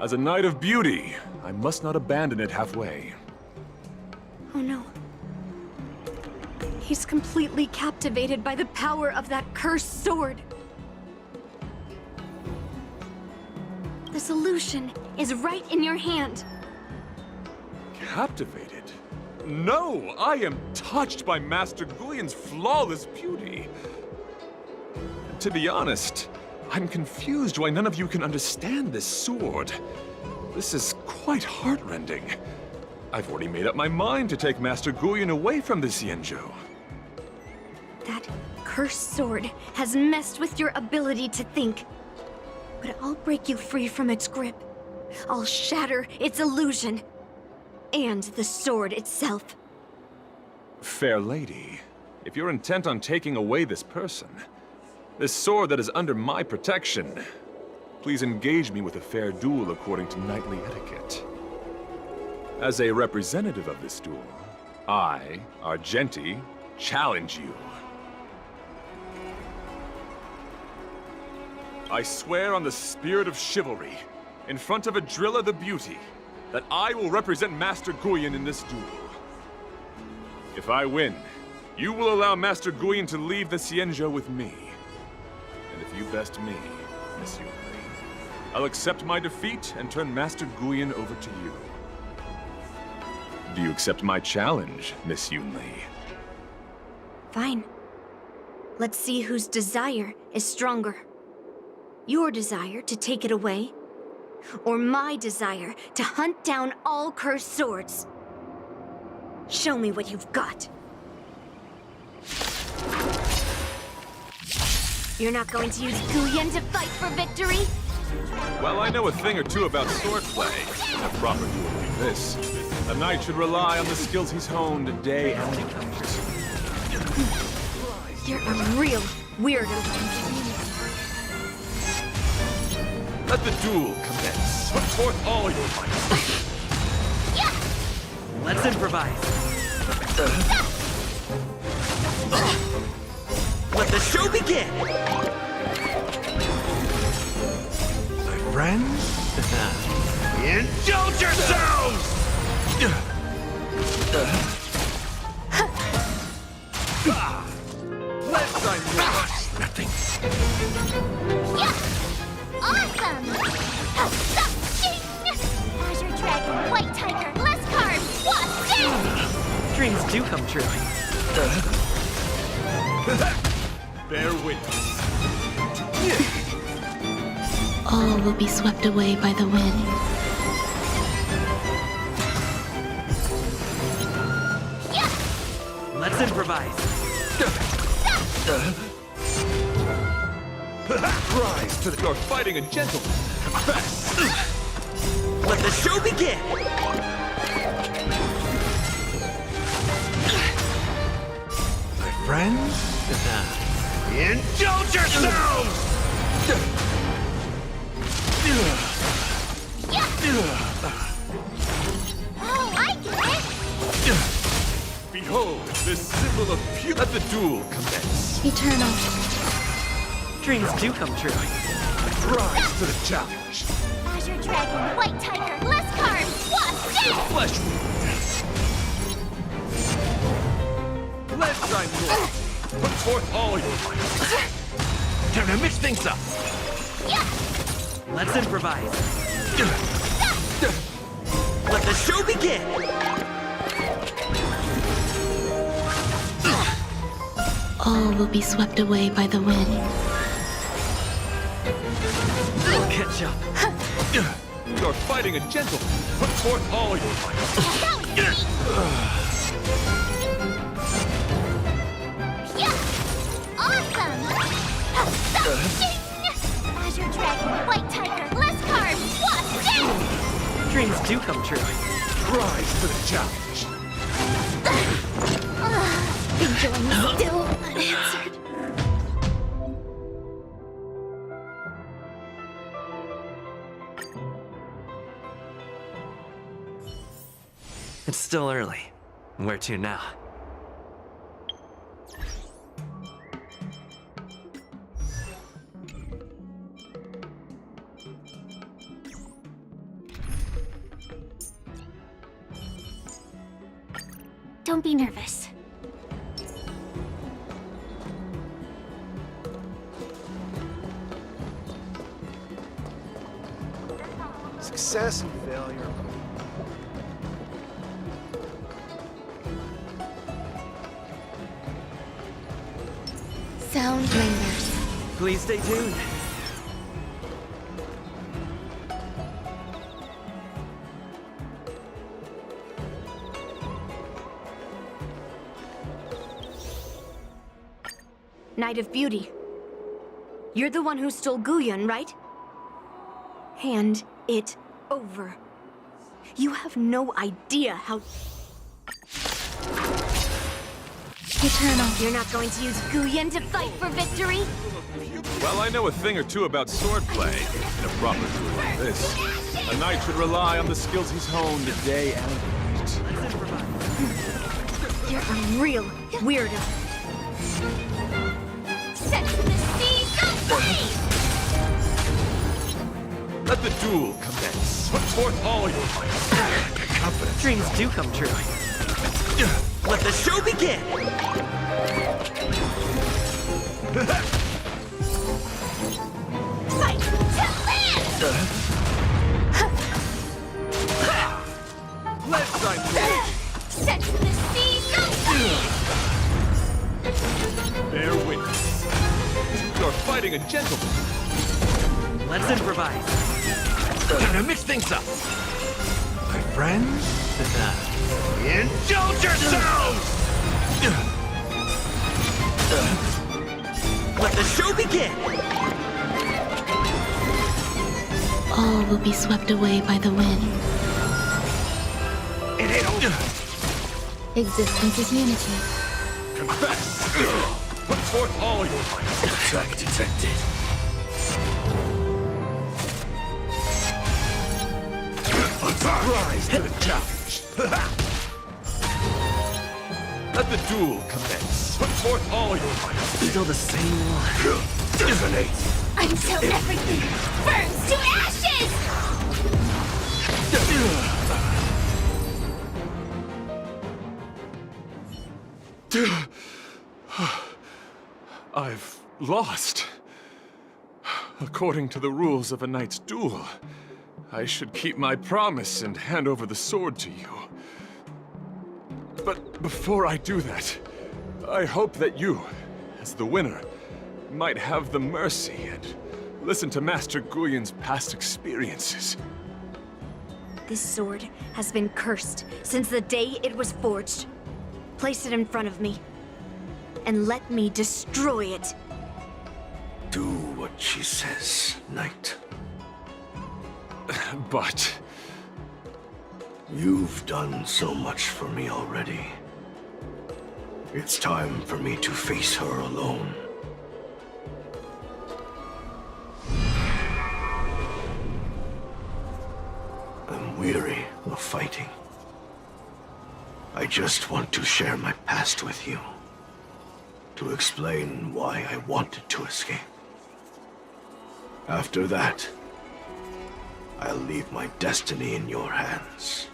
As a Knight of Beauty, I must not abandon it halfway. Oh no. He's completely captivated by the power of that cursed sword. The solution is right in your hand. Captivated? No! I am touched by Master Guyun's flawless beauty. To be honest, I'm confused why none of you can understand this sword. This is quite heartrending. I've already made up my mind to take Master Guyun away from the Xianzhou. That cursed sword has messed with your ability to think. But I'll break you free from its grip. I'll shatter its illusion. And the sword itself. Fair lady, if you're intent on taking away this person, this sword that is under my protection, please engage me with a fair duel according to knightly etiquette. As a representative of this duel, I, Argenti, challenge you. I swear on the spirit of chivalry, in front of Adrilla the Beauty, that I will represent Master Guyun in this duel. If I win, you will allow Master Guyun to leave the Xianzhou with me. And if you best me, Miss Yunli, I'll accept my defeat and turn Master Guyun over to you. Do you accept my challenge, Miss Yunli? Fine. Let's see whose desire is stronger. Your desire to take it away, or my desire to hunt down all cursed swords. Show me what you've got. You're not going to use Guyun to fight for victory? Well, I know a thing or two about swordplay. In a proper duel like this, a knight should rely on the skills he's honed day and night. You're a real weirdo. Let the duel commence. Put forth all your might. Let's improvise. Let the show begin! My friends, indulge yourselves! Let's nothing. Awesome! Azure Dragon, White Tiger, less carbs, what's this? Dreams do come true. Bear witness. All will be swept away by the wind. Let's improvise. Rise to the... You're fighting a gentleman. Confess. Let the show begin! My friends, indulge yourselves! Oh, I get it! Behold, this symbol of pure... Let the duel commence. Eternal. Dreams do come true. Rise to the challenge. Azure Dragon, White Tiger, less carbs, Flesh wound. Let's shine more. Put forth all your might. Time to mix things up. Let's improvise. Let the show begin! All will be swept away by the wind. I'll catch up. You're fighting a gentleman. Put forth all your might. Awesome! Azure Dragon, White Tiger, less carbs, what's this? Dreams do come true. Rise to the challenge. Enjoying still unanswered. It's still early. Where to now? Don't be nervous. Success and failure. Sound lingers. Please stay tuned. Night of Beauty. You're the one who stole Guyun, right? Hand it over. You have no idea how... Eternal. You're not going to use Guyun to fight for victory? Well, I know a thing or two about swordplay. In a proper duel like this, a knight should rely on the skills he's honed day and night. You're a real weirdo. Set the seas ablaze! Let the duel commence. Put forth all your might. Confidence. Dreams do come true. Let the show begin! Fight to land! Let's shine forward. Set the seas ablaze! Bear witness. You're fighting a gentleman. Let's improvise. Time to mix things up. My friends, indulge yourselves! Let the show begin! All will be swept away by the wind. It ain't over. Existence is unity. Confess. Put forth all your might. Attack detected. Rise to the challenge. Let the duel commence. Put forth all your might. Still the same one. Detonate. Until everything burns to ashes! I've lost. According to the rules of a knight's duel, I should keep my promise and hand over the sword to you. But before I do that, I hope that you, as the winner, might have the mercy and listen to Master Guyun's past experiences. This sword has been cursed since the day it was forged. Place it in front of me, and let me destroy it. Do what she says, knight. But... You've done so much for me already. It's time for me to face her alone. I'm weary of fighting. I just want to share my past with you. To explain why I wanted to escape. After that, I'll leave my destiny in your hands.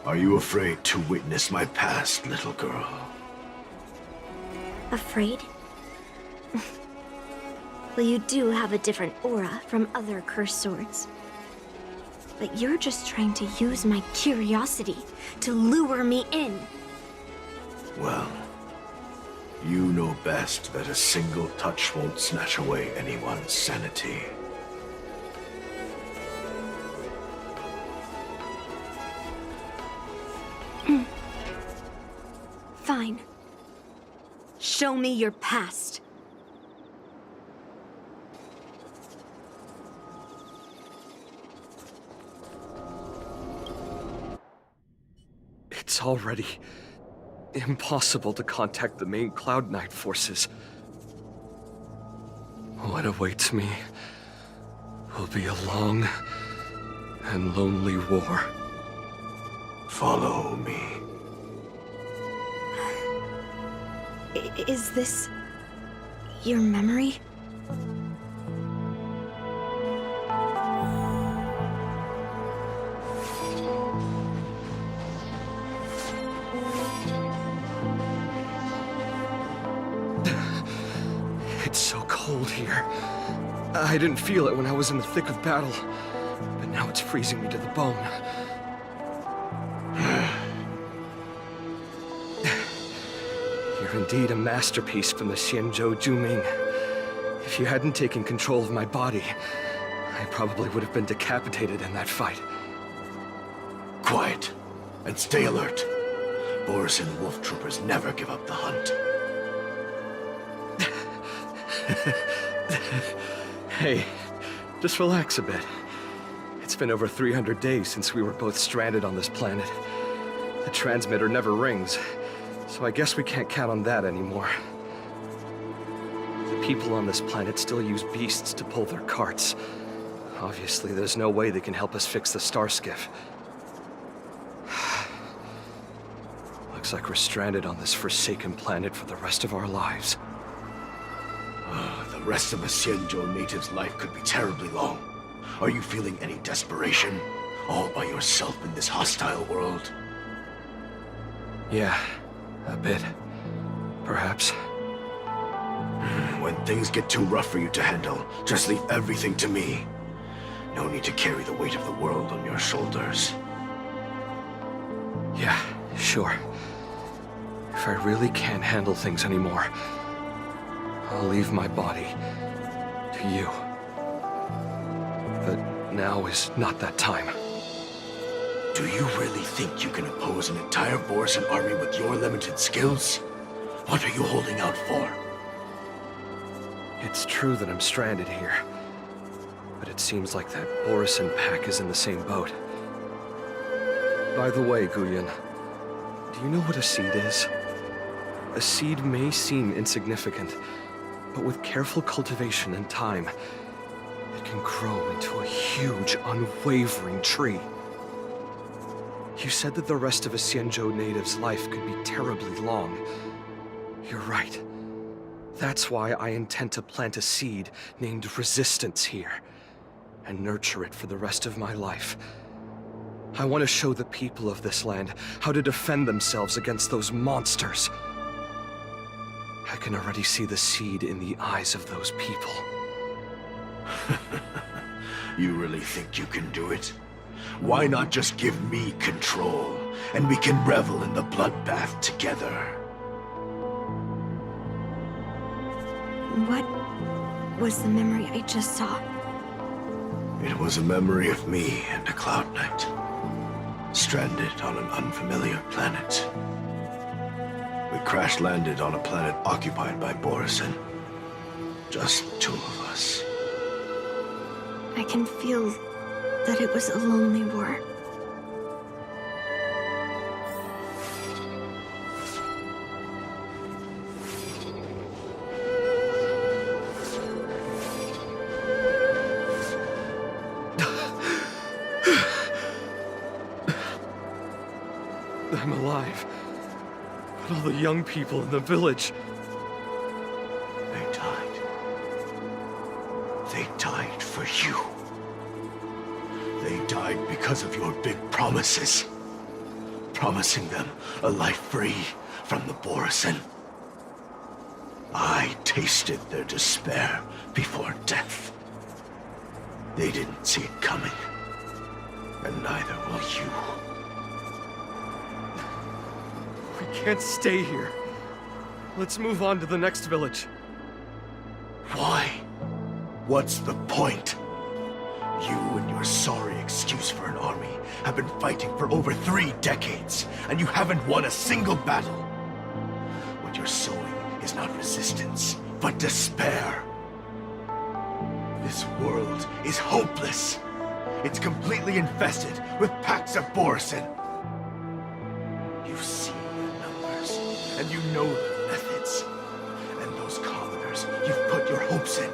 Are you afraid to witness my past, little girl? Afraid? Well, you do have a different aura from other cursed swords. But you're just trying to use my curiosity to lure me in. Well, you know best that a single touch won't snatch away anyone's sanity. Fine. Show me your past. It's already impossible to contact the main Cloud Knight forces. What awaits me will be a long and lonely war. Follow me. Is this your memory? It's so cold here. I didn't feel it when I was in the thick of battle, but now it's freezing me to the bone. You're indeed a masterpiece from the Xianzhou Juming. If you hadn't taken control of my body, I probably would have been decapitated in that fight. Quiet, and stay alert. Boris and Wolf Troopers never give up the hunt. Hey, just relax a bit. It's been over 300 days since we were both stranded on this planet. The transmitter never rings, so I guess we can't count on that anymore. The people on this planet still use beasts to pull their carts. Obviously, there's no way they can help us fix the star skiff. Looks like we're stranded on this forsaken planet for the rest of our lives. The rest of a Xianzhou native's life could be terribly long. Are you feeling any desperation? All by yourself in this hostile world? Yeah, a bit. Perhaps. When things get too rough for you to handle, just leave everything to me. No need to carry the weight of the world on your shoulders. Yeah, sure. If I really can't handle things anymore, I'll leave my body to you. But now is not that time. Do you really think you can oppose an entire Borisan army with your limited skills? What are you holding out for? It's true that I'm stranded here, but it seems like that Borisan pack is in the same boat. By the way, Guyan, do you know what a seed is? A seed may seem insignificant, but with careful cultivation and time, it can grow into a huge, unwavering tree. You said that the rest of a Xianzhou native's life could be terribly long. You're right. That's why I intend to plant a seed named Resistance here, and nurture it for the rest of my life. I want to show the people of this land how to defend themselves against those monsters. I can already see the seed in the eyes of those people. You really think you can do it? Why not just give me control, and we can revel in the bloodbath together? What was the memory I just saw? It was a memory of me and a Cloud Knight, stranded on an unfamiliar planet. We crash-landed on a planet occupied by Borisan. Just the two of us. I can feel that it was a lonely war. I'm alive. But all the young people in the village... They died. They died for you. They died because of your big promises. promising them a life free from the Borisin. I tasted their despair before death. They didn't see it coming, and neither will you. We can't stay here. Let's move on to the next village. Why? What's the point? You and your sorry excuse for an army have been fighting for over 3 decades, and you haven't won a single battle. What you're sowing is not resistance, but despair. This world is hopeless. It's completely infested with packs of Borisin. You've seen their numbers, and you know their methods. And those commoners you've put your hopes in,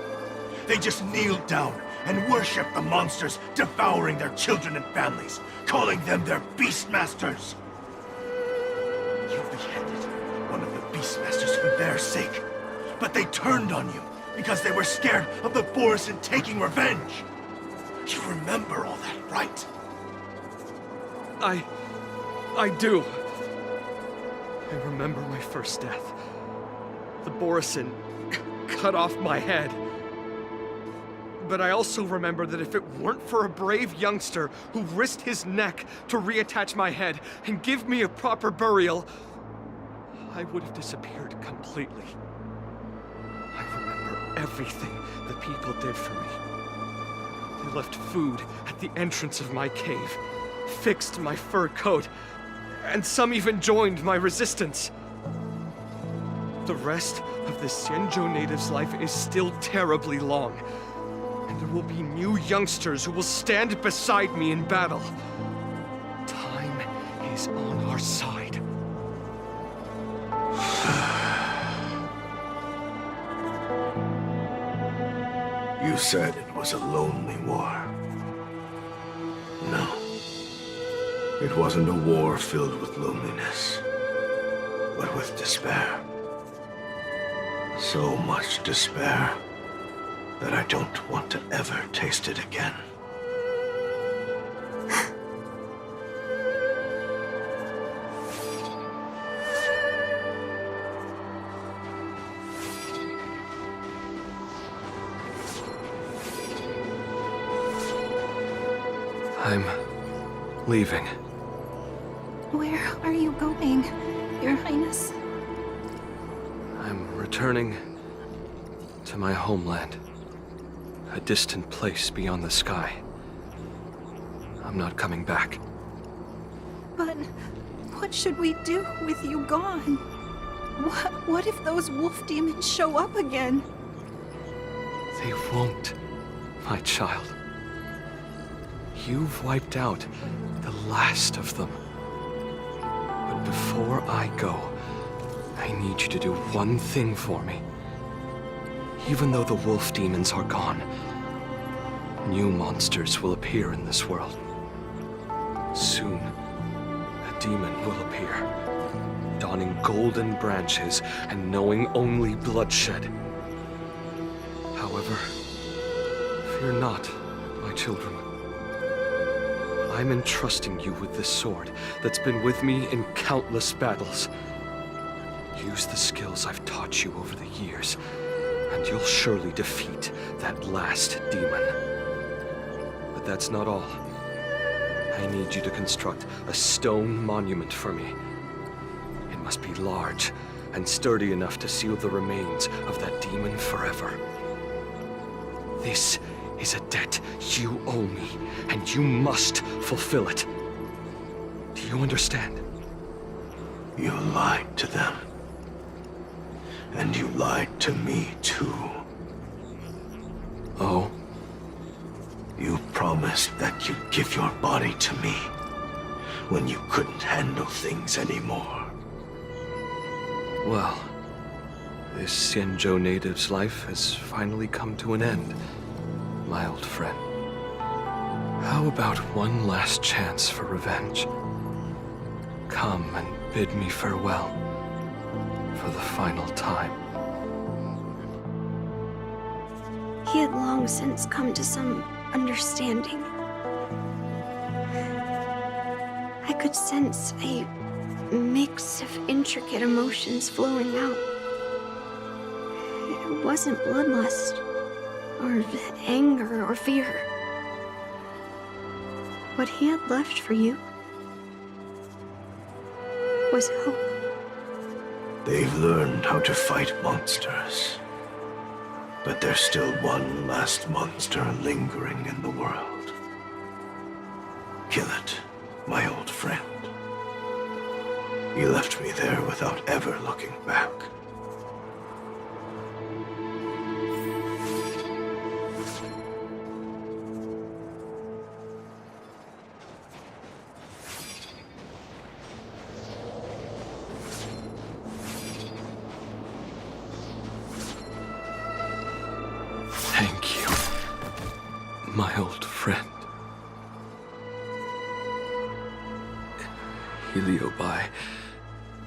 they just kneel down and worship the monsters devouring their children and families, calling them their Beastmasters. You beheaded one of the Beastmasters for their sake, but they turned on you because they were scared of the Borisin taking revenge. You remember all that, right? I do. I remember my first death. The Borisin cut off my head. But I also remember that if it weren't for a brave youngster who risked his neck to reattach my head and give me a proper burial, I would have disappeared completely. I remember everything the people did for me. They left food at the entrance of my cave, fixed my fur coat, and some even joined my resistance. The rest of the Xianzhou native's life is still terribly long. And there will be new youngsters who will stand beside me in battle. Time is on our side. You said it was a lonely war. No. It wasn't a war filled with loneliness, but with despair. So much despair that I don't want to ever taste it again. I'm leaving. Where are you going, Your Highness? I'm returning to my homeland. A distant place beyond the sky. I'm not coming back. But what should we do with you gone? What if those wolf demons show up again? They won't, my child. You've wiped out the last of them. But before I go, I need you to do one thing for me. Even though the wolf demons are gone, new monsters will appear in this world. Soon, a demon will appear, donning golden branches and knowing only bloodshed. However, fear not, my children. I'm entrusting you with this sword that's been with me in countless battles. Use the skills I've taught you over the years, and you'll surely defeat that last demon. But that's not all. I need you to construct a stone monument for me. It must be large and sturdy enough to seal the remains of that demon forever. This is a debt you owe me, and you must fulfill it. Do you understand? You lied to them. And you lied to me, too. Oh? You promised that you'd give your body to me when you couldn't handle things anymore. Well, this Xianzhou native's life has finally come to an end, my old friend. How about one last chance for revenge? Come and bid me farewell for the final time. He had long since come to some understanding. I could sense a mix of intricate emotions flowing out. It wasn't bloodlust, or anger, or fear. What he had left for you was hope. They've learned how to fight monsters. But there's still one last monster lingering in the world. Kill it, my old friend. He left me there without ever looking back. Thank you, my old friend. Heliobi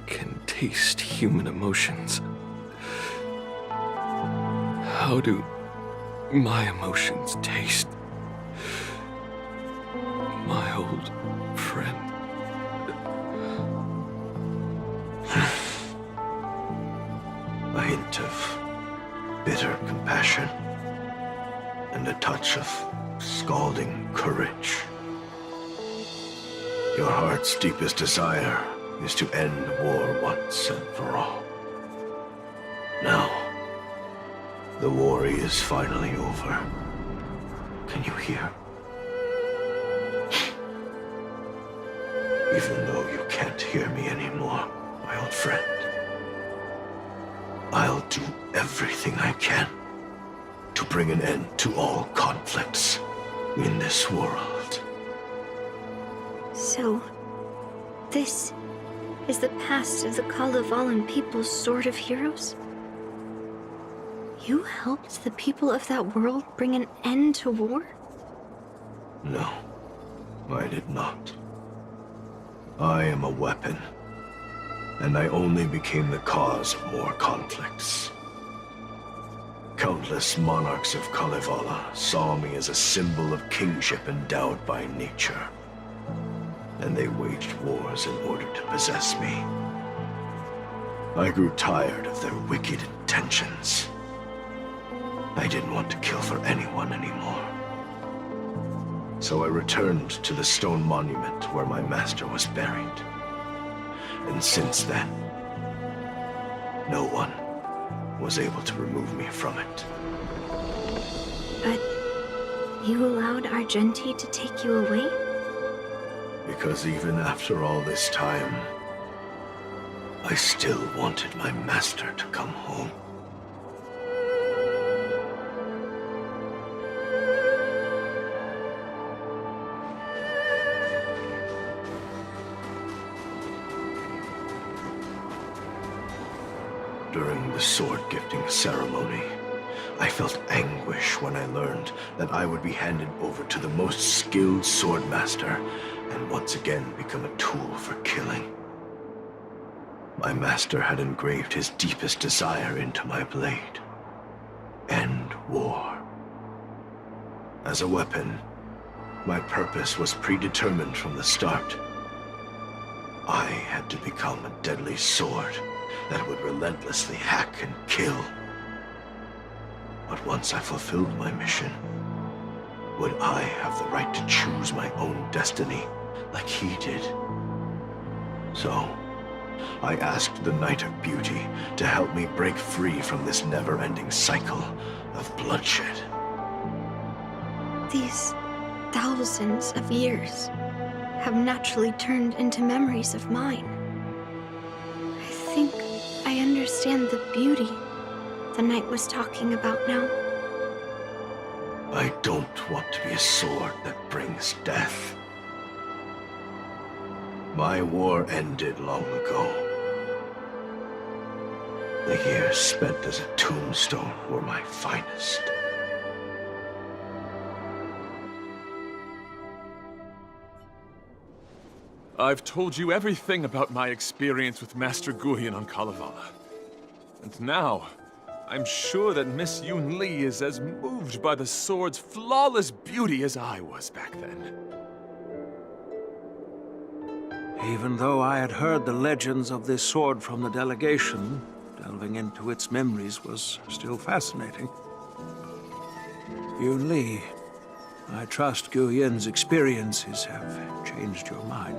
can taste human emotions. How do my emotions taste? My old friend. A hint of bitter compassion and a touch of scalding courage. Your heart's deepest desire is to end war once and for all. Now, the war is finally over. Can you hear? Even though you can't hear me anymore, my old friend, I'll do everything I can to bring an end to all conflicts in this world. So, this is the past of the Kalevalan people's Sword of Heroes? You helped the people of that world bring an end to war? No, I did not. I am a weapon, and I only became the cause of more conflicts. Countless monarchs of Kalevala saw me as a symbol of kingship endowed by nature, and they waged wars in order to possess me. I grew tired of their wicked intentions. I didn't want to kill for anyone anymore. So I returned to the stone monument where my master was buried. And since then, no one was able to remove me from it. But you allowed Argenti to take you away? Because even after all this time, I still wanted my master to come home. During the sword-gifting ceremony, I felt anguish when I learned that I would be handed over to the most skilled swordmaster and once again become a tool for killing. My master had engraved his deepest desire into my blade. End war. As a weapon, my purpose was predetermined from the start. I had to become a deadly sword that would relentlessly hack and kill. But once I fulfilled my mission, would I have the right to choose my own destiny like he did? So, I asked the Knight of Beauty to help me break free from this never-ending cycle of bloodshed. These thousands of years have naturally turned into memories of mine. I think I understand the beauty the knight was talking about now. I don't want to be a sword that brings death. My war ended long ago. The years spent as a tombstone were my finest. I've told you everything about my experience with Master Guyan on Kalevala. And now, I'm sure that Miss Yunli is as moved by the sword's flawless beauty as I was back then. Even though I had heard the legends of this sword from the delegation, delving into its memories was still fascinating. Yunli, I trust Gu Yin's experiences have changed your mind.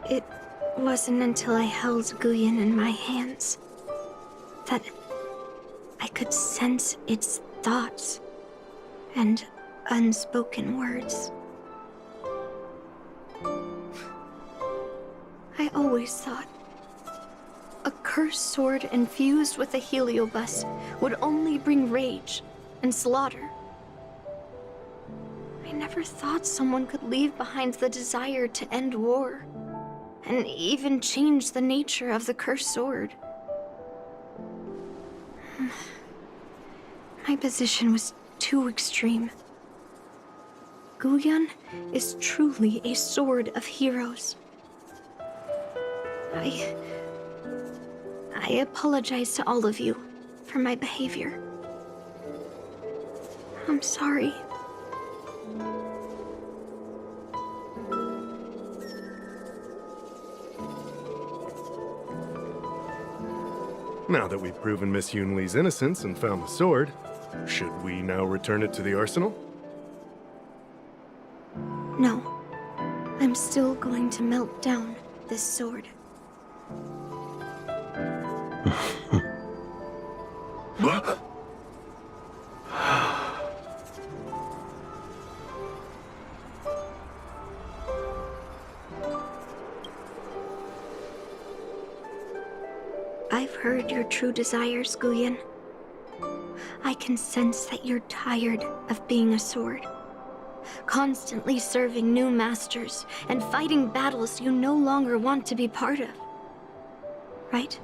It wasn't until I held Guyan in my hands that I could sense its thoughts and unspoken words. I always thought a cursed sword infused with a heliobus would only bring rage and slaughter. I never thought someone could leave behind the desire to end war, and even change the nature of the cursed sword. My position was too extreme. Guyan is truly a sword of heroes. I apologize to all of you for my behavior. I'm sorry. Now that we've proven Miss Yunli's innocence and found the sword, should we now return it to the arsenal? No. I'm still going to melt down this sword. I've heard your true desires, Guyan. I can sense that you're tired of being a sword, constantly serving new masters and fighting battles you no longer want to be part of. Right?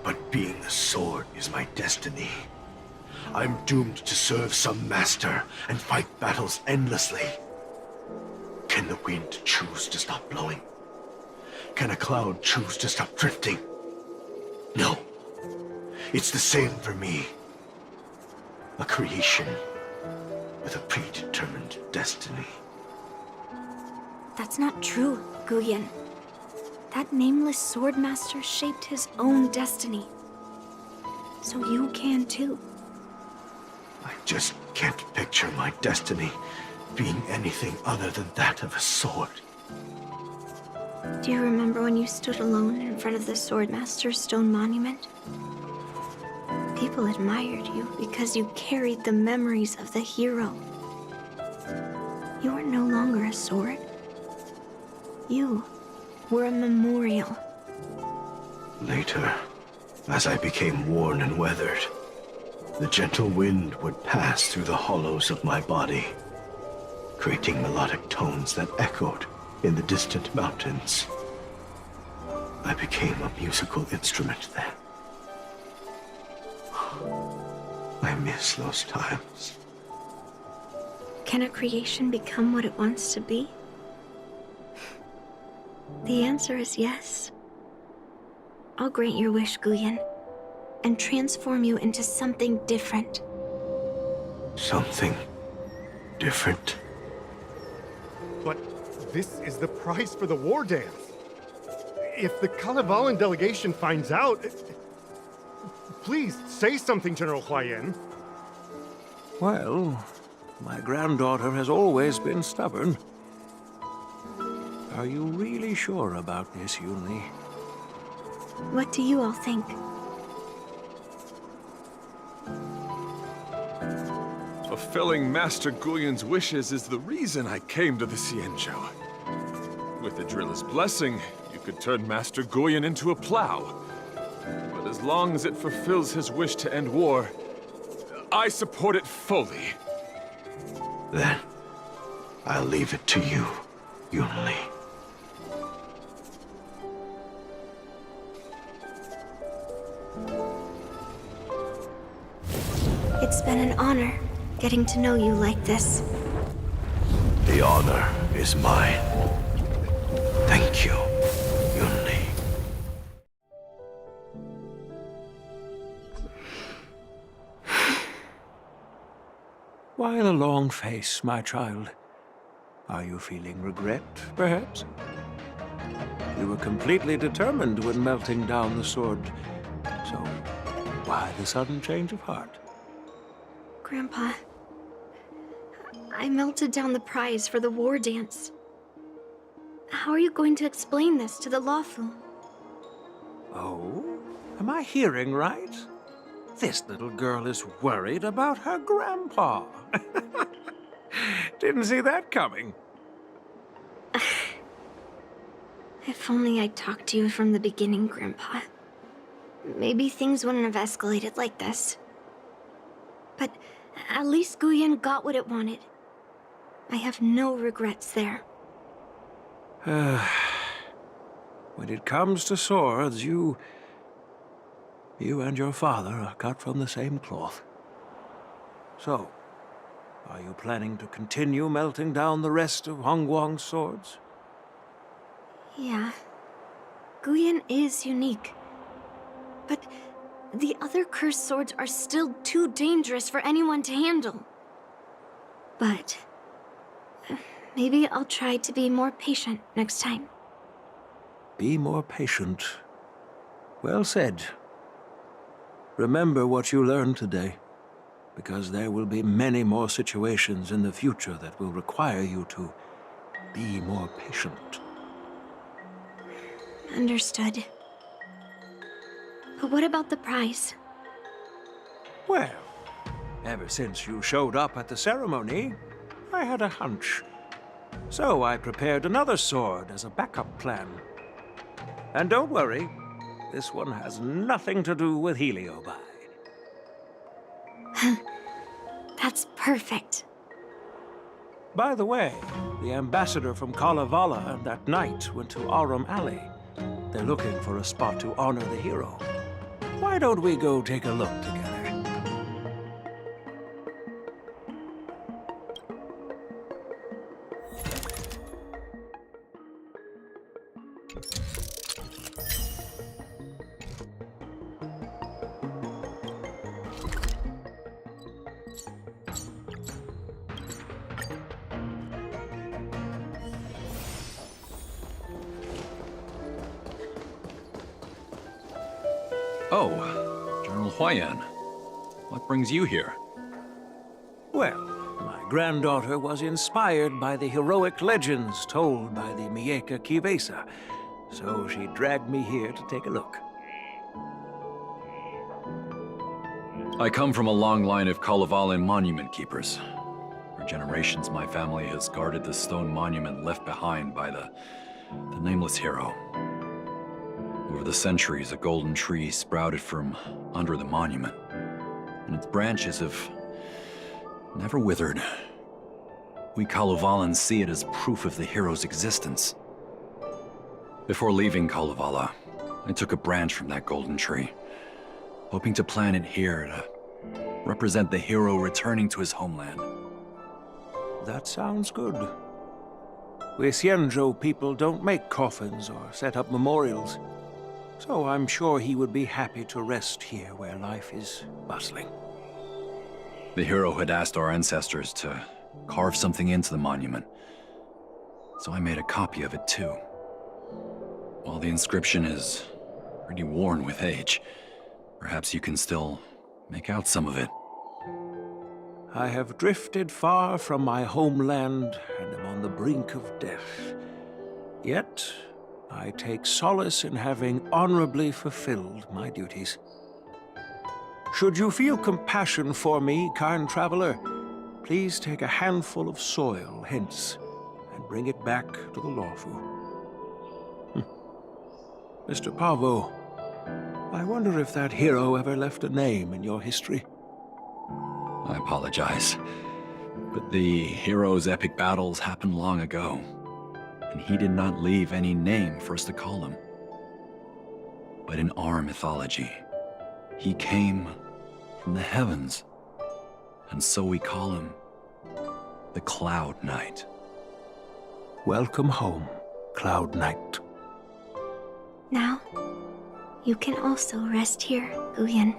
But being a sword is my destiny. I'm doomed to serve some master and fight battles endlessly. Can the wind choose to stop blowing? Can a cloud choose to stop drifting? No. It's the same for me. A creation with a predetermined destiny. That's not true, Guyan. That nameless swordmaster shaped his own destiny. So you can too. I just can't picture my destiny being anything other than that of a sword. Do you remember when you stood alone in front of the Swordmaster's stone monument? People admired you because you carried the memories of the hero. You were no longer a sword. You were a memorial. Later, as I became worn and weathered, the gentle wind would pass through the hollows of my body, creating melodic tones that echoed in the distant mountains. I became a musical instrument then. I miss those times. Can a creation become what it wants to be? The answer is yes. I'll grant your wish, Guyan, and transform you into something different. Something different? But this is the price for the war dance. If the Kalevalan delegation finds out... Please, say something, General Huayan. Well, my granddaughter has always been stubborn. Are you really sure about this, Yunli? What do you all think? Fulfilling Master Guyan's wishes is the reason I came to the Xianzhou. With the Driller's blessing, you could turn Master Guyan into a plow. But as long as it fulfills his wish to end war, I support it fully. Then, I'll leave it to you, Yunli. It's been an honor getting to know you like this. The honor is mine. Thank you, Yunli. Why the long face, my child? Are you feeling regret, perhaps? You were completely determined when melting down the sword. So, why the sudden change of heart? Grandpa, I melted down the prize for the war dance. How are you going to explain this to the Lawfu? Oh? Am I hearing right? This little girl is worried about her grandpa. Didn't see that coming. If only I'd talked to you from the beginning, Grandpa. Maybe things wouldn't have escalated like this. But at least Guyan got what it wanted. I have no regrets there. When it comes to swords, you and your father are cut from the same cloth. So, are you planning to continue melting down the rest of Hongguang's swords? Yeah. Guyan is unique. But the other cursed swords are still too dangerous for anyone to handle. But maybe I'll try to be more patient next time. Be more patient. Well said. Remember what you learned today, because there will be many more situations in the future that will require you to be more patient. Understood. But what about the prize? Well, ever since you showed up at the ceremony, I had a hunch. So I prepared another sword as a backup plan. And don't worry, this one has nothing to do with Heliobi. That's perfect. By the way, the ambassador from Kalevala and that knight went to Arum Alley. They're looking for a spot to honor the hero. Why don't we go take a look together? Oh, General Huayan. What brings you here? Well, my granddaughter was inspired by the heroic legends told by the Mieka Kivesa, so she dragged me here to take a look. I come from a long line of Kalevalan monument keepers. For generations, my family has guarded the stone monument left behind by the nameless hero. Over the centuries, a golden tree sprouted from under the monument, and its branches have never withered. We Kalevalans see it as proof of the hero's existence. Before leaving Kalevala, I took a branch from that golden tree, hoping to plant it here to represent the hero returning to his homeland. That sounds good. We Xianzhou people don't make coffins or set up memorials, so I'm sure he would be happy to rest here where life is bustling. The hero had asked our ancestors to carve something into the monument, so I made a copy of it too. While the inscription is pretty worn with age, perhaps you can still make out some of it. I have drifted far from my homeland and am on the brink of death. Yet, I take solace in having honorably fulfilled my duties. Should you feel compassion for me, kind traveler, please take a handful of soil hence and bring it back to the Lawfu. Mr. Pavo, I wonder if that hero ever left a name in your history. I apologize, but the hero's epic battles happened long ago, and he did not leave any name for us to call him. But in our mythology, he came from the heavens, and so we call him the Cloud Knight. Welcome home, Cloud Knight. Now, you can also rest here, Guyan.